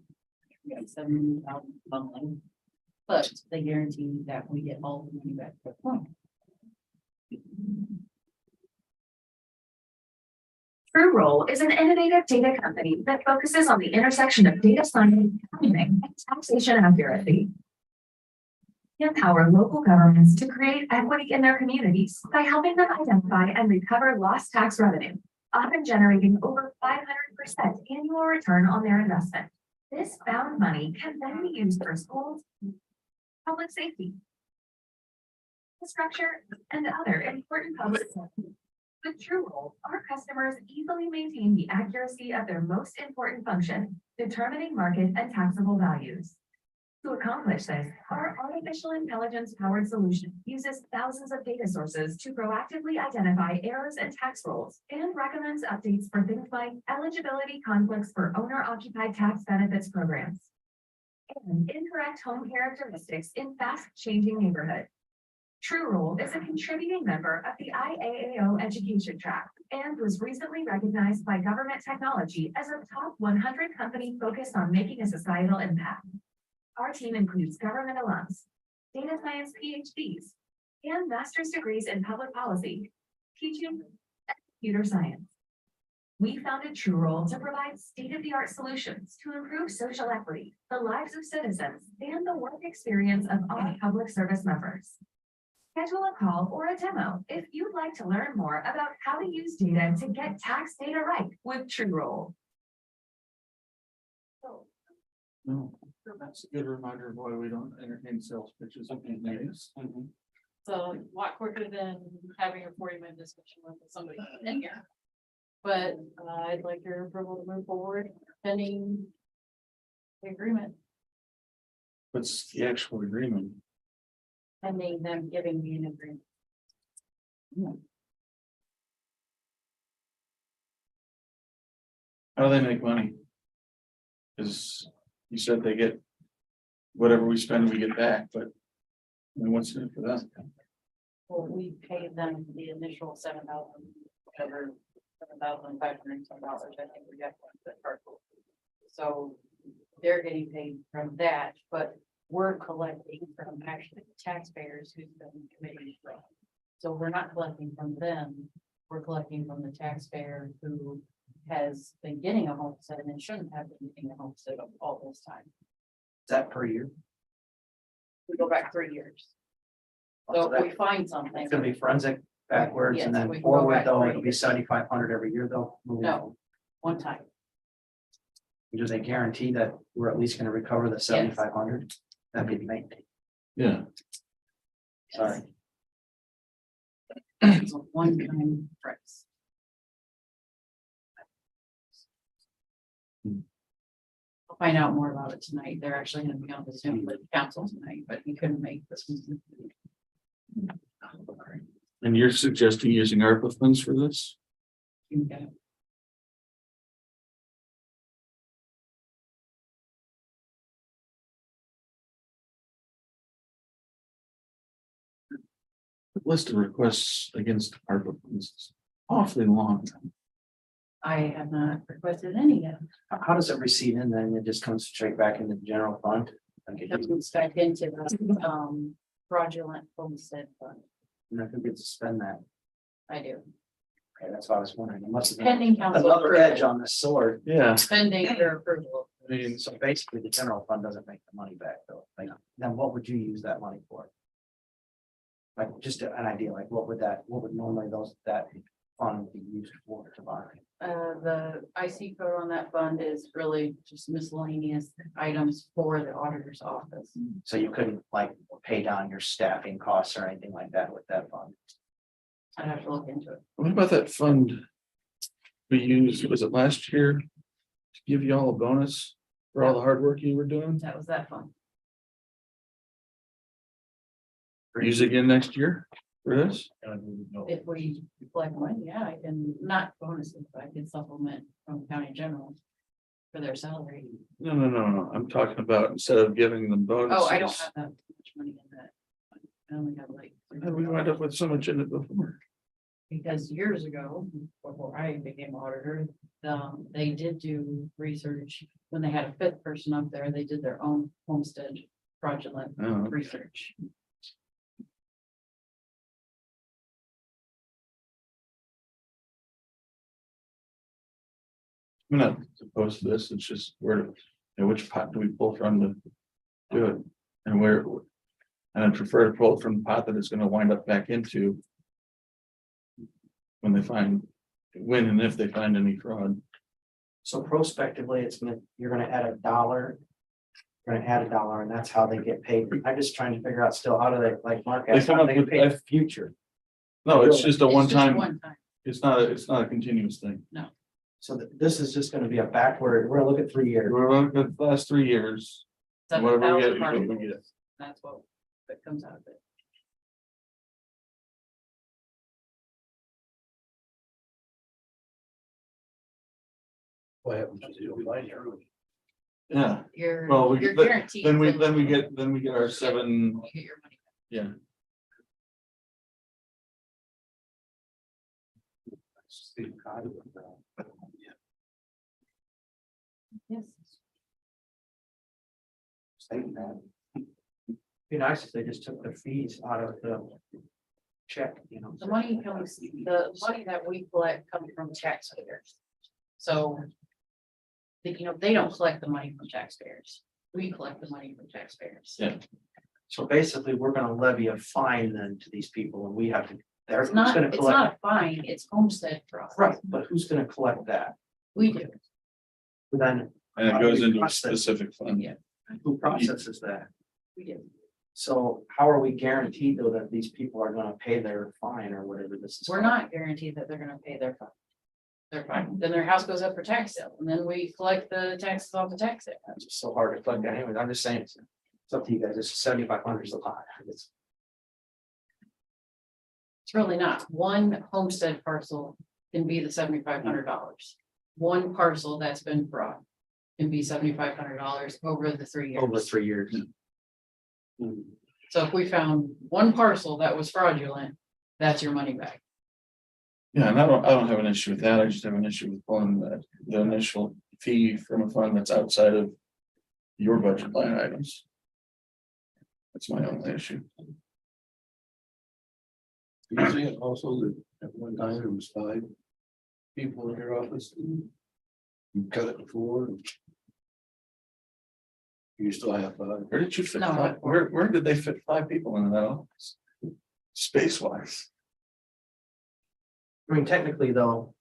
We got 7,000 monthly, but they guarantee that we get all the money back. TrueRoll is an innovative data company that focuses on the intersection of data science, accounting, and taxation accuracy. They empower local governments to create equity in their communities by helping them identify and recover lost tax revenue, often generating over 500% annual return on their investment. This found money can then be used for schools, public safety, infrastructure, and other important public services. With TrueRoll, our customers easily maintain the accuracy of their most important function, determining market and taxable values. To accomplish this, our artificial intelligence-powered solution uses thousands of data sources to proactively identify errors in tax rolls and recommends updates for things like eligibility conflicts for owner-occupied tax benefits programs and incorrect home characteristics in fast-changing neighborhoods. TrueRoll is a contributing member of the IAAO education track and was recently recognized by Government Technology as a top 100 company focused on making a societal impact. Our team includes government alums, data science PhDs, and master's degrees in public policy, teaching, and computer science. We founded TrueRoll to provide state-of-the-art solutions to improve social equity, the lives of citizens, and the work experience of our public service members. Schedule a call or a demo if you'd like to learn more about how to use data to get tax data right with TrueRoll. No, that's a good reminder of why we don't entertain sales pitches at these meetings. So a lot quicker than having a 40-minute discussion with somebody in here. But I'd like your approval to move forward pending the agreement, What's the actual agreement? pending them giving me an agreement. How do they make money? Cause you said they get whatever we spend, we get back, but I mean, what's in it for that? Well, we paid them the initial $7,000, whatever, $7,500 some dollars, I think we got the card. So they're getting paid from that, but we're collecting from actually taxpayers who's been committing fraud. So we're not collecting from them, we're collecting from the taxpayer who has been getting a homestead and shouldn't have been getting a homestead all this time. Is that per year? We go back 3 years. So if we find something. It's gonna be forensic backwards and Yes, then we can go forward back though, 3 it'll be years. 7,500 every year though. moving No. forward. One time. Do they guarantee that we're at least gonna recover the 7,500? That'd be amazing. Yeah, Sorry. It's a one-time price. I'll find out more about it tonight. They're actually gonna be on the Zoom with council tonight, but he couldn't make this one. and you're suggesting using ARPA funds for this? Okay. The list of requests against ARPA funds is awfully long. I have not requested any yet. How does it receive in then? It just comes straight back into the general fund? Okay, It comes back into the fraudulent homestead fund. and then who gets to spend that? I do. Okay, that's what I was wondering. It must have been Pending council. another edge approval. on the sword. Yeah, Pending their approval. I mean, So basically, the general fund doesn't make the money back though. Like, then what would you use that money for? Like, just an idea, like what would normally that fund be used for to buy? The IC code on that fund is really just miscellaneous items for the auditor's office. So you couldn't like pay down your staffing costs or anything like that with that fund? I'd have to look into it. what about that fund we used, was it last year? To give you all a bonus for all the hard work you were doing? That was that fund. Use it again next year for this? If we collect money, yeah, I can, not bonuses, but I can supplement from county general. for their salary. No, I'm talking about instead of giving them bonuses. Oh, I don't have that much money in that. I only have like. How we wind up with so much in it before? Because years ago, before I became auditor, they did do research. When they had a fifth person up there, they did their own homestead fraudulent Oh. research. I'm not opposed to this, it's just where, which pot do we pull from to do it? And where, and I prefer to pull it from the pot that it's gonna wind up back into. When they find, when and if they find any fraud. So prospectively, you're gonna add $1. You're gonna add $1 and that's how they get paid. I'm just trying to figure out still how do they, like Mark They asked, come how up do they with get paid in the future? No, it's just a It's one just time, one time. it's not a continuous thing. So this is just gonna be a backward, we're gonna look at 3 years. We're looking at the last 3 years. and Whatever we get, is what we $7,000 get. That's what comes out of it. What happens to you? Yeah, You're, well, you're but guaranteed. then we to- get our 7, You get your money. yeah. Yes. Saying that. Be nice if they just took the fees out of the check, you know. The money comes, the money that we collect comes from taxpayers. So. They don't collect the money from taxpayers. We collect the money from taxpayers. Yeah. So basically, we're gonna levy a fine then to these people and we have to, they're It's who's not, gonna it's collect. not a fine, it's homestead fraud. Right, but who's gonna collect that? We do. Then And it goes into a specific fund. Yeah. who processes that? We do. So how are we guaranteed though that these people are gonna pay their fine or whatever this is? We're not guaranteed that they're gonna pay their fine. They're fine. Then their house goes up for tax sale and then we collect the taxes off the tax sale. It's just so hard to collect that anyways. I'm just saying, it's up to you guys. It's 7,500 is a lot. It's It's really not. One homestead parcel can be the $7,500. One parcel that's been fraud can be $7,500 over the 3 years. over 3 years. So if we found one parcel that was fraudulent, that's your money back. Yeah, and I don't have an issue with that. I just have an issue with pulling the initial fee from a fund that's outside of your budget line items. That's my only issue. You see it also that at one time there was 5 people in your office. You cut it before. You still have 5. Where did you fit No, five? Where did they fit 5 people in that office? Space wise. I mean, technically though,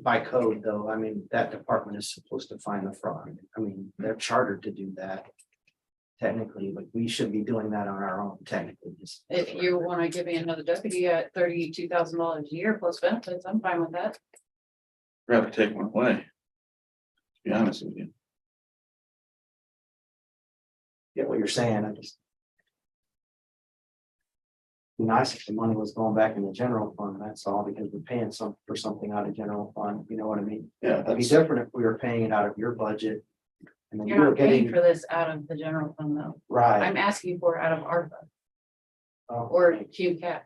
by code though, I mean, that department is supposed to find the fraud. I mean, they're chartered to do that. Technically, but we should be doing that on our own technically. Just- If you want to give me another deputy at $32,000 a year plus benefits, I'm fine with that. Rather take one away. To be honest with you. Get what you're saying, I just. Be nice if the money was going back in the general fund, that's all, because we're paying for something out of general fund, you know what I mean? Yeah, It'd be that's, different if we were paying it out of your budget. And then you You're were not paying getting, for this out of the general fund though. right. I'm asking for it out of ARPA Oh, or QCAP.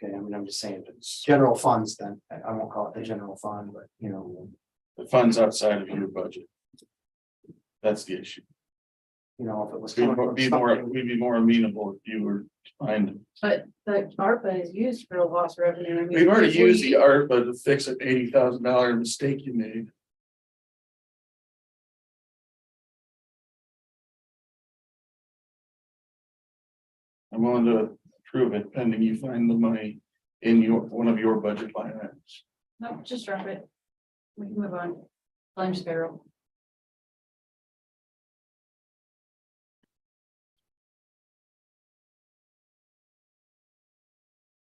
okay, I mean, I'm just saying, if it's general funds, then I won't call it the general fund, but you know. the funds outside of your budget. That's the issue. You know, if it was. We'd coming from be more, something- we'd be more amenable if you were to find. But the ARPA is used for lost revenue. I mean, We've already if used we- the ARPA to fix an $80,000 mistake you made. I'm willing to approve it pending you find the money in one of your budget line items. No, just drop it. We can move on. Claims payroll.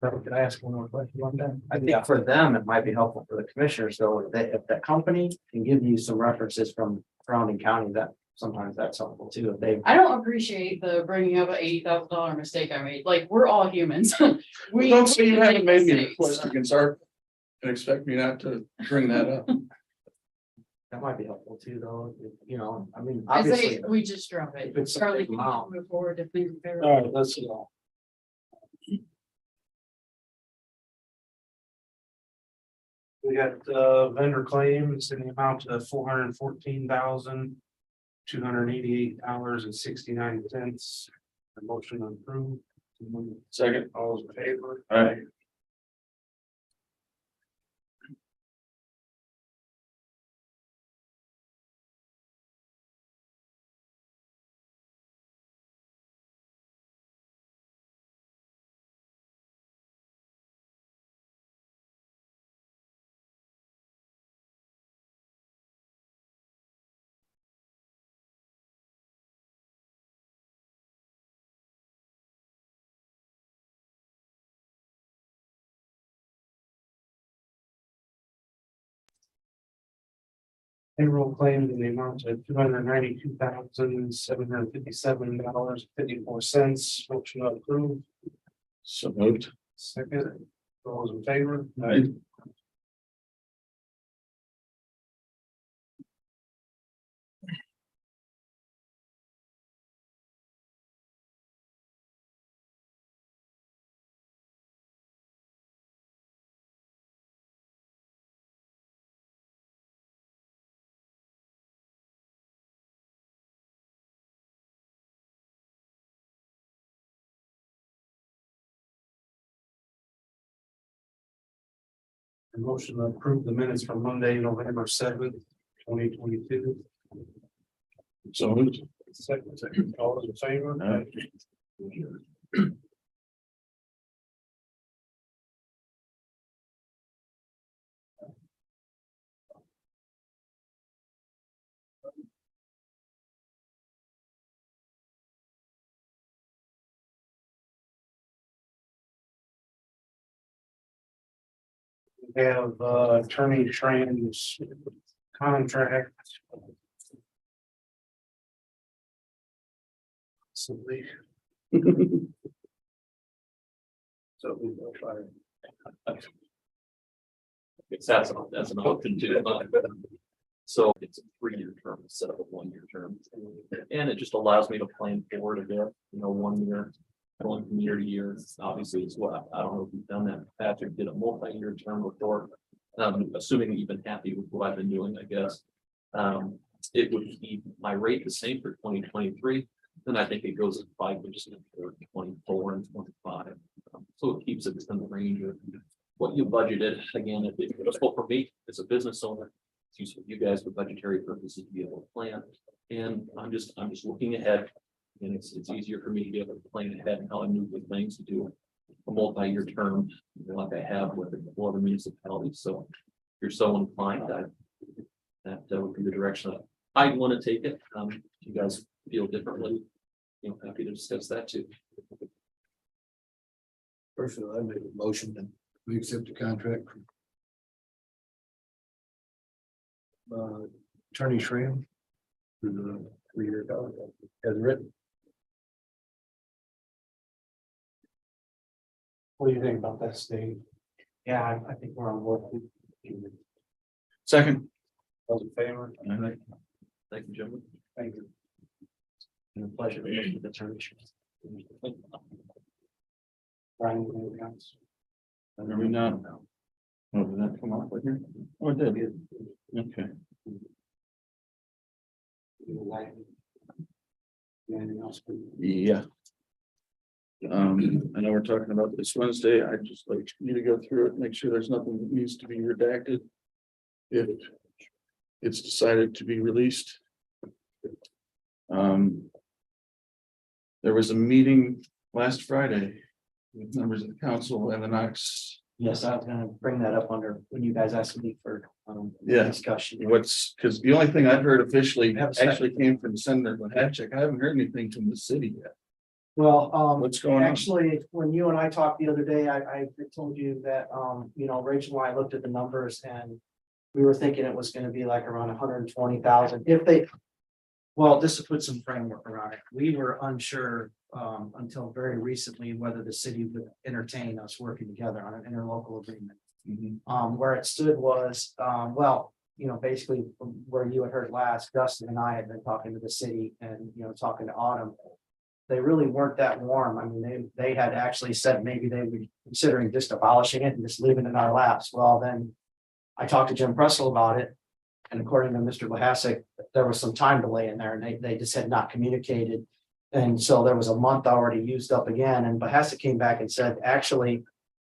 Can I ask one more question on that? I think for them, it might be helpful for the commissioners, though, if that company can give you some references from surrounding county, that sometimes that's helpful too, if they. I don't appreciate the bringing up an $80,000 mistake I made. Like, we're all humans. We Don't say you we haven't make made me mistakes. request against ARPA and expect me not to bring that up. That might be helpful too, though, you know, I mean, I say obviously. we just drop it. If it's Charlie, something can wow. you move forward if we. All right, let's go. We got vendor claims in the amount of $414,288.69. A motion approved. Second. All those in favor? All right. Payroll claims in the amount of $292,757.54. Motion approved. So moved. Second, all those in favor? Aye. A motion to approve the minutes from Monday, November 7th, 2022. So moved. Second, all those in favor? Aye. We have attorney trans contract. Simply. So we will try. That's an option too. So it's a 3-year term instead of a 1-year term. And it just allows me to plan forward a bit, 1 year, going from year to year. Obviously, it's what, I don't know if you've done that. Patrick did a multi-year term before. Assuming that you've been happy with what I've been doing, I guess. It would keep my rate the same for 2023. Then I think it goes at 5% for 24 and 25. So it keeps it within the range of what you budgeted. Again, if it's useful for me as a business owner, it's useful for you guys for budgetary purposes to be able to plan. And I'm just looking ahead. And it's easier for me to be able to plan ahead and how I move with things to do a multi-year term, like I have with a couple other municipalities. So if you're so inclined, that would be the direction that I'd want to take it. If you guys feel differently, happy to discuss that too. Personally, I make a motion that we accept the contract from Attorney Schramm for the 3-year contract as written. What do you think about that, Steve? Yeah, I think we're on board. Second. Those in favor? Thank you, gentlemen. Thank you. And a pleasure to meet with the attorney. Brian, anything else? Are we not? Oh, did that come off right here? Oh, it did. Okay. Anything else? Yeah. I know we're talking about this Wednesday. I just like you to go through it, make sure there's nothing that needs to be redacted. If it's decided to be released. There was a meeting last Friday with members of the council and the Knox. Yes, I was gonna bring that up under when you guys asked me for Yeah. discussion. Because the only thing I've heard officially Have a second. actually came from Senator Hatchick. I haven't heard anything from the city yet. Well, What's going on? actually, when you and I talked the other day, I told you that, Rachel and I looked at the numbers and we were thinking it was gonna be like around 120,000 if they. Well, just to put some framework around it, we were unsure until very recently whether the city would entertain us working together on an interlocal agreement. Where it stood was, well, basically from where you had heard last, Dustin and I had been talking to the city and, talking to Autumn. They really weren't that warm. I mean, they had actually said maybe they were considering just abolishing it and just leaving it in our laps. Well, then I talked to Jim Pressel about it. And according to Mr. Lahasek, there was some time delay in there and they just had not communicated. And so there was a month already used up again. And Bahasa came back and said, actually,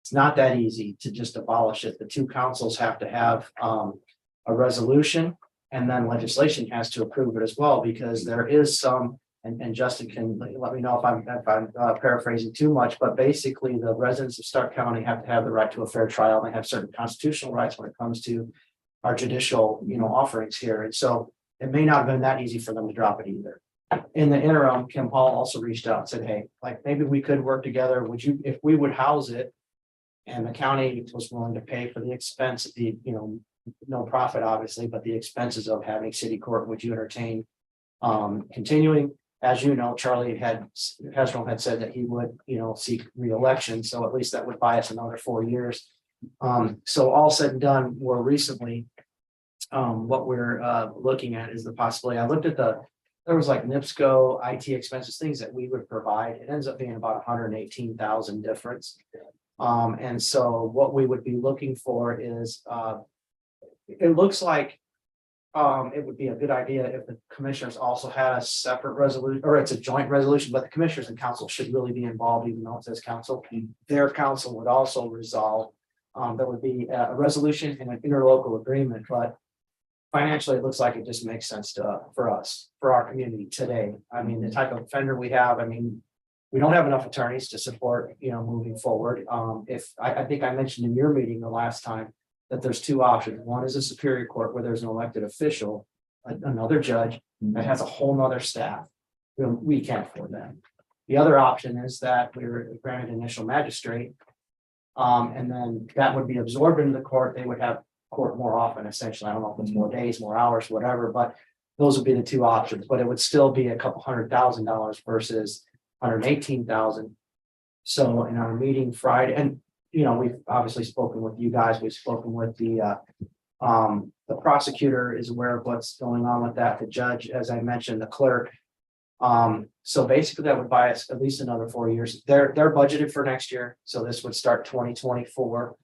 it's not that easy to just abolish it. The two councils have to have a resolution and then legislation has to approve it as well, because there is some, and Justin can let me know if I'm paraphrasing too much, but basically the residents of Stark County have to have the right to a fair trial. They have certain constitutional rights when it comes to our judicial, offerings here. And so it may not have been that easy for them to drop it either. In the interim, Kim Paul also reached out and said, hey, like maybe we could work together. Would you, if we would house it and the county was willing to pay for the expense, the, no profit obviously, but the expenses of having city court, would you entertain continuing? As you know, Charlie Hezron had said that he would, seek reelection. So at least that would buy us another 4 years. So all said and done, more recently, what we're looking at is the possibility. I looked at there was like NIPSCO, IT expenses, things that we would provide. It ends up being about 118,000 difference. And so what we would be looking for is, it looks like it would be a good idea if the commissioners also had a separate resolution, or it's a joint resolution, but the commissioners and council should really be involved, even though it says council. Their council would also resolve. There would be a resolution and an interlocal agreement, but financially, it looks like it just makes sense for us, for our community today. I mean, the type of offender we have, we don't have enough attorneys to support, moving forward. I think I mentioned in your meeting the last time that there's two options. One is a superior court where there's an elected official, another judge that has a whole nother staff. We can't afford that. The other option is that we were granted initial magistrate. And then that would be absorbed into the court. They would have court more often, essentially. I don't know if it's more days, more hours, whatever, but those would be the two options. But it would still be a couple $100,000 versus 118,000. So in our meeting Friday, and we've obviously spoken with you guys, we've spoken with the prosecutor is aware of what's going on with that, the judge, as I mentioned, the clerk. So basically that would buy us at least another 4 years. They're budgeted for next year. So this would start 2024.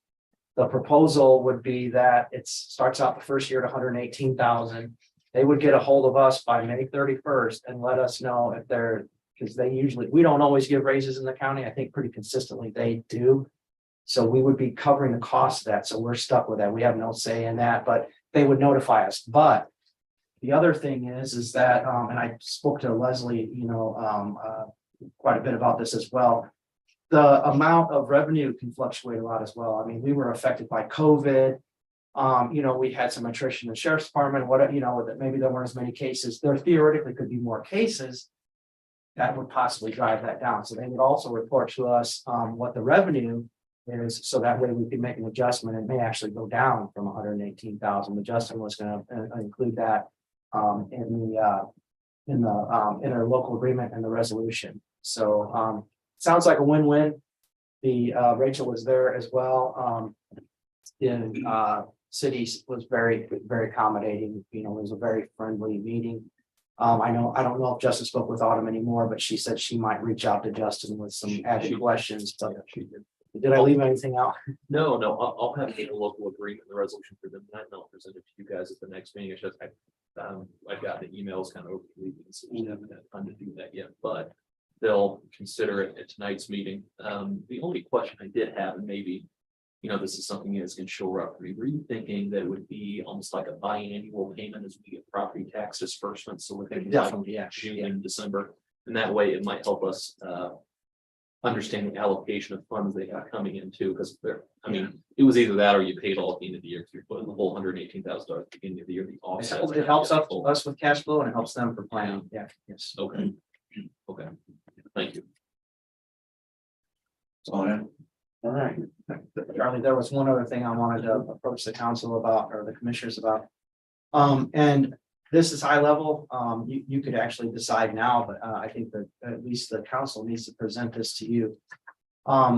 The proposal would be that it starts out the first year at 118,000. They would get a hold of us by May 31st and let us know if they're, because we don't always give raises in the county. I think pretty consistently they do. So we would be covering the cost of that. So we're stuck with that. We have no say in that, but they would notify us. But the other thing is that, and I spoke to Leslie, quite a bit about this as well. The amount of revenue can fluctuate a lot as well. We were affected by COVID. We had some attrition in the sheriff's department, that maybe there weren't as many cases. There theoretically could be more cases that would possibly drive that down. So they would also report to us what the revenue is, so that way we can make an adjustment. It may actually go down from 118,000. The Justin was going to include that in the interlocal agreement and the resolution. So sounds like a win-win. Rachel was there as well. Cities was very, very accommodating. It was a very friendly meeting. I don't know if Justin spoke with Autumn anymore, but she said she might reach out to Justin with some added questions. But did I leave anything out? No, I'll have the local agreement, the resolution for them, and I'll present it to you guys at the next meeting. It's just I've got the emails kind of over the weekend, so we haven't had time to do that yet, but they'll consider it at tonight's meeting. The only question I did have, and maybe, this is something you guys can shore up for me. Were you thinking that it would be almost like a biannual payment as we get property tax disbursements? So we're thinking Definitely, yeah. June and December, and that way it might help us understand the allocation of funds they got coming in too, because it was either that or you paid all at the end of the year. If you're putting the whole $118,000 at the beginning of the year, the offset. It helps us with cash flow and it helps them for planning. Yeah. Yes. Okay. Thank you. All right. All right. Charlie, there was one other thing I wanted to approach the council about, or the commissioners about. And this is high level. You could actually decide now, but I think that at least the council needs to present this to you.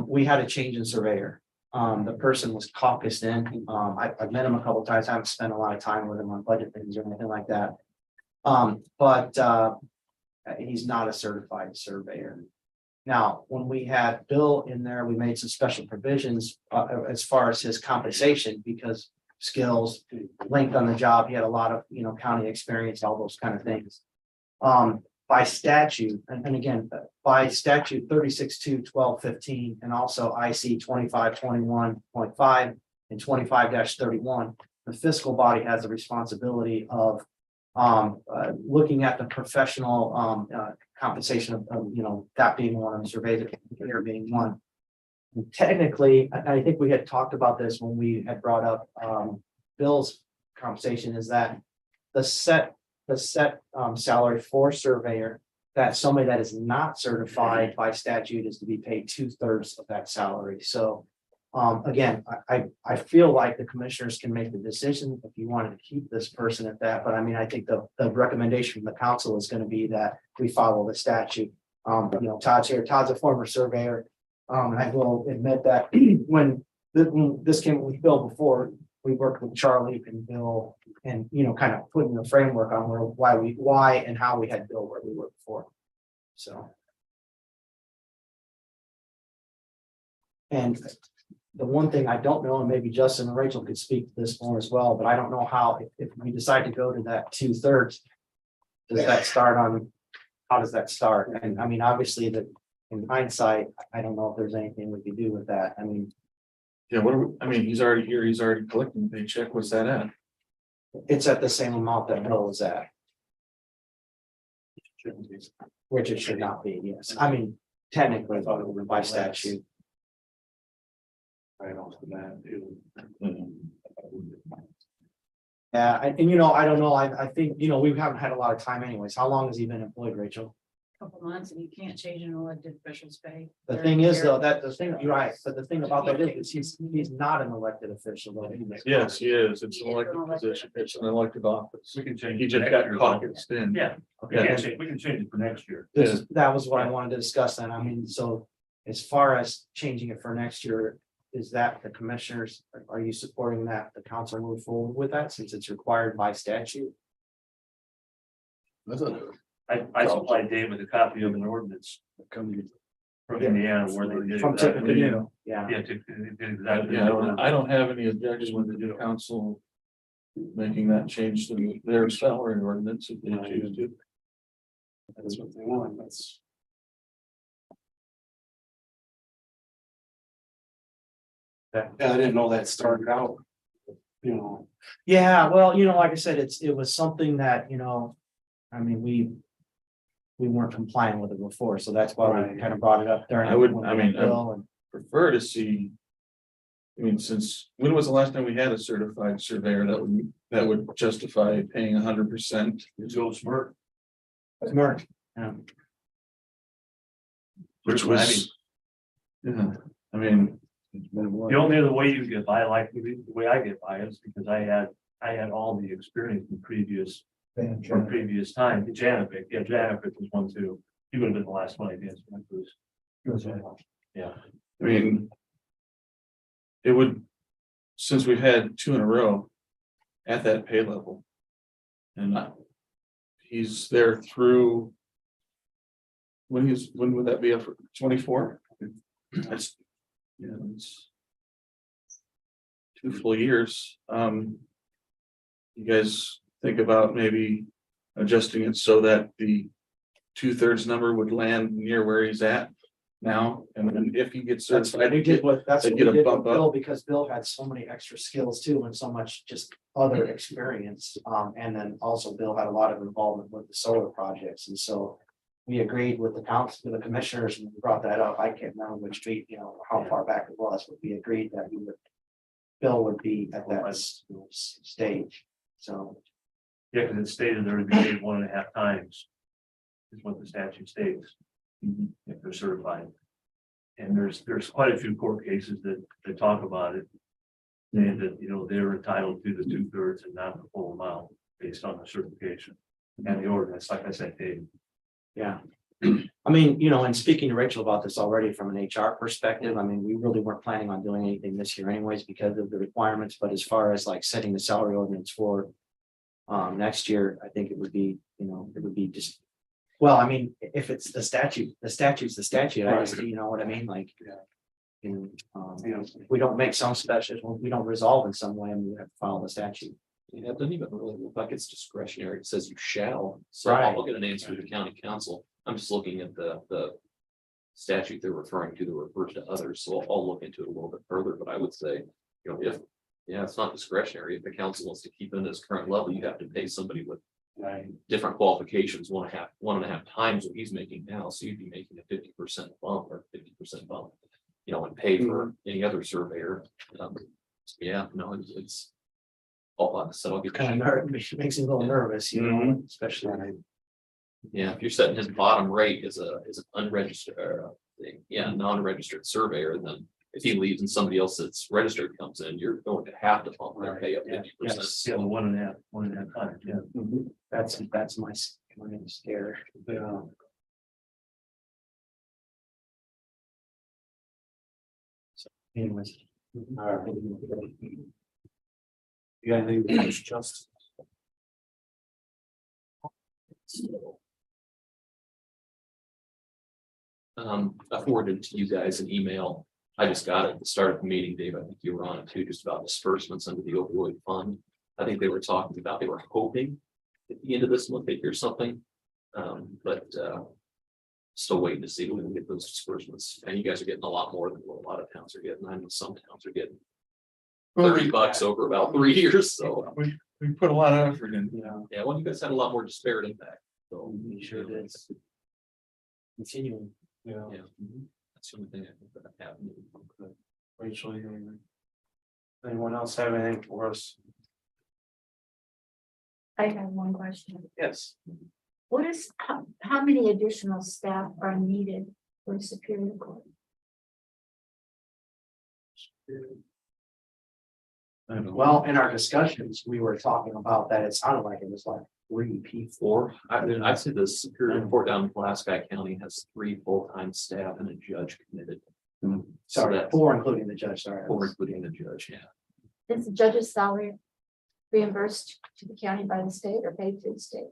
We had a change in surveyor. The person was caucused in. I've met him a couple times. I haven't spent a lot of time with him on budget things or anything like that. But he's not a certified surveyor. Now, when we had Bill in there, we made some special provisions as far as his compensation because skills, length on the job, he had a lot of, county experience, all those kind of things. By statute, and again, by statute 36(2)(12)(15), and also IC 2521.5 and 25-31, the fiscal body has the responsibility of looking at the professional compensation of, that being one and surveyor being one. And technically, I think we had talked about this when we had brought up Bill's compensation, is that the set salary for surveyor, that somebody that is not certified by statute is to be paid 2/3 of that salary. So again, I feel like the commissioners can make the decision if you wanted to keep this person at that, but I mean, I think the recommendation from the council is going to be that we follow the statute. Todd's here, Todd's a former surveyor. I will admit that when this came with Bill before, we worked with Charlie and Bill and, kind of putting the framework on why and how we had Bill where we were before. So. And the one thing I don't know, and maybe Justin and Rachel could speak to this more as well, but I don't know how, if we decide to go to that 2/3, how does that start? And I mean, obviously in hindsight, I don't know if there's anything we could do with that. I mean, Yeah, he's already here, he's already collecting the paycheck, what's that at? it's at the same amount that Bill is at, which it should not be, yes. I mean, technically, by statute. Right off the bat, Yeah, and I don't know, I think, we haven't had a lot of time anyways. How long has he been employed, Rachel? Couple months and you can't change an elected official's pay. The thing is, though, you're right, but the thing about that is he's not an elected official, though. Yes, he is, it's an elected position, it's an elected office. we can change. He it just next got year, though. caucused in. Yeah, Okay. we can change it for next year. That was what I wanted to discuss then. I mean, so as far as changing it for next year, is that the commissioners, are you supporting that the council move forward with that since it's required by statute? I supplied Dave with a copy of an ordinance coming from Indiana where they did. From exactly- Tippecanoe, yeah. Yeah, did exactly. Yeah, I don't have any objection with the council making that change to their salary ordinance if they choose to. That's what they want, that's. Yeah, I didn't know that started out. Yeah, well, like I said, it was something that, I mean, we weren't compliant with it before, so that's why we kind of brought it up during. I would- when I we mean, had Bill and- Prefer to see. When was the last time we had a certified surveyor that would justify paying 100%? Joe Smirk. Mark, yeah. Which was. Yeah, I mean. The only other way you get by, like the way I get by is because I had all the experience from previous time. Janovic, Janovic was one too. He would have been the last one I danced with. Yeah. I mean. It would, since we've had 2 in a row at that pay level. And he's there through. When would that be up for 24? That's. Yeah, it's 2 full years. You guys think about maybe adjusting it so that the 2/3 number would land near where he's at now, and then if he gets That's what certified, we did with, that's they what get we a did bump with up. Bill, because Bill had so many extra skills too, and so much just other experience. And then also Bill had a lot of involvement with the solar projects, and so we agreed with the council, with the commissioners, and we brought that up. I can't remember which street, how far back it was, but we agreed that Bill would be at that stage, so. Yeah, because it stated there would be paid 1.5 times. Is what the statute states. If they're certified. And there's quite a few court cases that talk about it. Saying that, they're entitled to the 2/3 and not the full amount based on the certification. And the ordinance, like I said, Dave. Yeah. I mean, and speaking to Rachel about this already from an HR perspective, I mean, we really weren't planning on doing anything this year anyways because of the requirements, but as far as like setting the salary ordinance for. Next year, I think it would be, it would be just. Well, I mean, if it's the statute's the statute, I just, you know what I mean, like. If we don't make some special, we don't resolve in some way, and we have to follow the statute. Yeah, it doesn't even really look like it's discretionary. It says you shall. So Right. I'll get an answer to the county council. I'm just looking at the statute they're referring to that refers to others. So I'll look into it a little bit further, but I would say, if, yeah, it's not discretionary. If the council wants to keep it at its current level, you have to pay somebody with different qualifications, one and a half times what he's making now. So you'd be making a 50% bump or 50% bump, and pay for any other surveyor. Yeah, no, it's. So I'll get Kind of makes me a little nervous, especially. Yeah, if you're setting his bottom rate as an unregistered, non-registered surveyor, then if he leaves and somebody else that's registered comes in, you're going to have to bump their pay up 50%. Yeah, 1.5 times, yeah. That's my scare. Yeah. Anyways. You got anything to just? I forwarded to you guys an email. I just got it at the start of the meeting, Dave. I think you were on it too, just about disbursements under the opioid fund. I think they were talking about, they were hoping at the end of this month they hear something. But still waiting to see when we get those disbursements. And you guys are getting a lot more than what a lot of towns are getting. I know some towns are getting $30 over about 3 years. So We put a lot of effort in. yeah, well, you guys had a lot more disparate impact. So We sure did. Continuing. yeah, that's the only thing I think that happened. Rachel, you Anyone else have anything for us? I have one question. Yes. What is, how many additional staff are needed for Superior Court? Well, in our discussions, we were talking about that. It sounded like it was like 3 people. I'd say the Superior Court down in Pulaski County has 3 full-time staff and a judge committed. Sorry, that's 4 including the judge, sorry. 4 including the judge, yeah. Is the judge's salary reimbursed to the county by the state or paid to the state?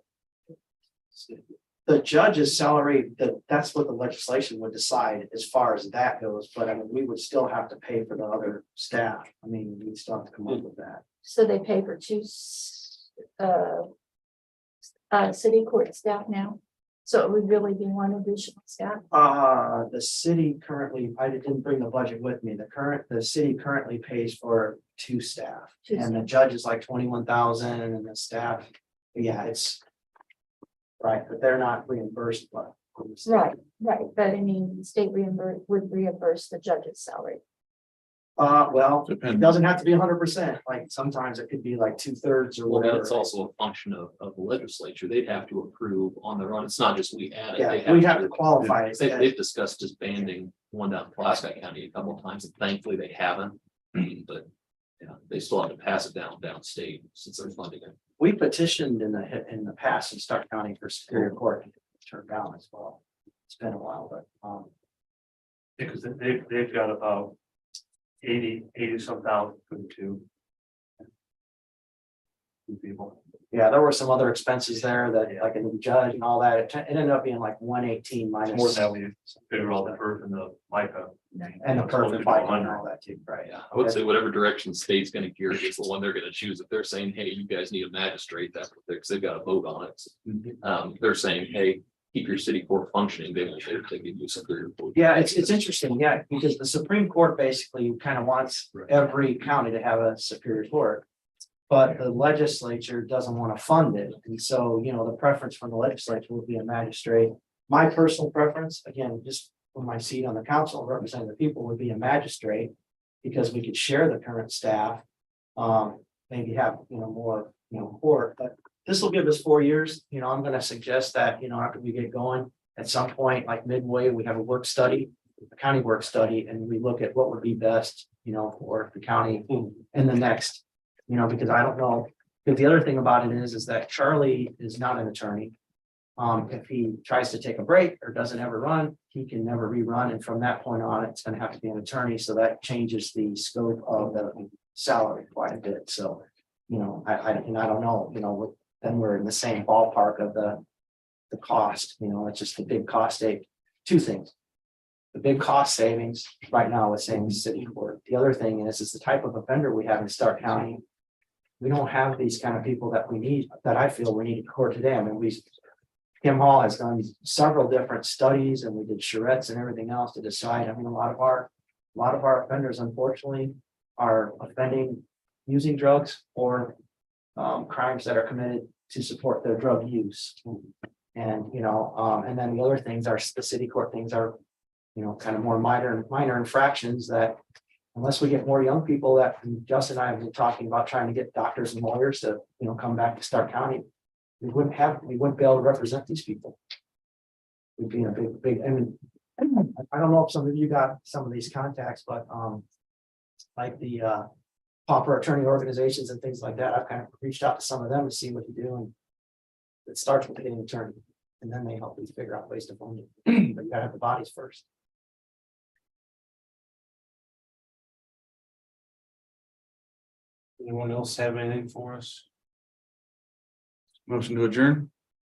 The judge's salary, that's what the legislation would decide as far as that goes, but I mean, we would still have to pay for the other staff. I mean, we'd still have to come up with that. So they pay for 2 city court staff now? So it would really be 1 additional staff? The city currently, I didn't bring the budget with me. The city currently pays for 2 staff. 2 And the judge is like 21,000 and the staff, yeah, it's. Right, but they're not reimbursed, but. Right, but I mean, the state would reimburse the judge's salary. Well, it Depends. doesn't have to be 100%, like sometimes it could be like 2/3 or Well, whatever. that's also a function of the legislature. They'd have to approve on their own. It's not just we add it. Yeah, we have to qualify it. They've discussed disbanding one down in Pulaski County a couple of times, and thankfully they haven't. But yeah, they still have to pass it downstate since they're funding it. We petitioned in the past in Stark County for Superior Court, and it turned down as well. It's been a while, but, because they've got about 80 some thousand for the 2 people. yeah, there were some other expenses there that, like a new judge and all that, it ended up being like 118 minus. More than that, we figure all the perf and the MICA. And the perfect bike and all that too, right? Yeah, I would say whatever direction the state's gonna gear is the one they're gonna choose. If they're saying, hey, you guys need a magistrate, that's what because they've got a vote on it. They're saying, hey, keep your city court functioning, they won't give you Superior Court. Yeah, it's interesting, yeah, because the Supreme Court basically kind of wants every county to have a Superior Court. But the legislature doesn't want to fund it, and so, the preference from the legislature would be a magistrate. My personal preference, again, just from my seat on the council representing the people, would be a magistrate. Because we could share the current staff, maybe have, more, court, but this will give us 4 years, I'm gonna suggest that, after we get going, at some point, like midway, we have a work study, a county work study, and we look at what would be best, for the county in the next, because I don't know. Because the other thing about it is that Charlie is not an attorney. If he tries to take a break or doesn't ever run, he can never rerun, and from that point on, it's gonna have to be an attorney, so that changes the scope of the salary quite a bit, so. You know, I don't know, you know, then we're in the same ballpark of the cost, you know, it's just a big cost save. Two things. The big cost savings right now is saying city court. The other thing is the type of offender we have in Stark County. We don't have these kind of people that we need, that I feel we need in court today. I mean, Kim Hall has done several different studies, and we did charrettes and everything else to decide. I mean, a lot of our offenders, unfortunately, are offending using drugs or crimes that are committed to support their drug use. And, you know, and then the other things are, the city court things are, you know, kind of more minor infractions that unless we get more young people that, and Justin and I have been talking about trying to get doctors and lawyers to, you know, come back to Stark County, we wouldn't be able to represent these people. We'd be in a big, I mean, I don't know if some of you got some of these contacts, but like the pauper attorney organizations and things like that, I've kind of reached out to some of them to see what to do, and it starts with getting an attorney, and then they help you figure out ways to fund it. But you gotta have the bodies first. Anyone else have anything for us? Motion to adjourn?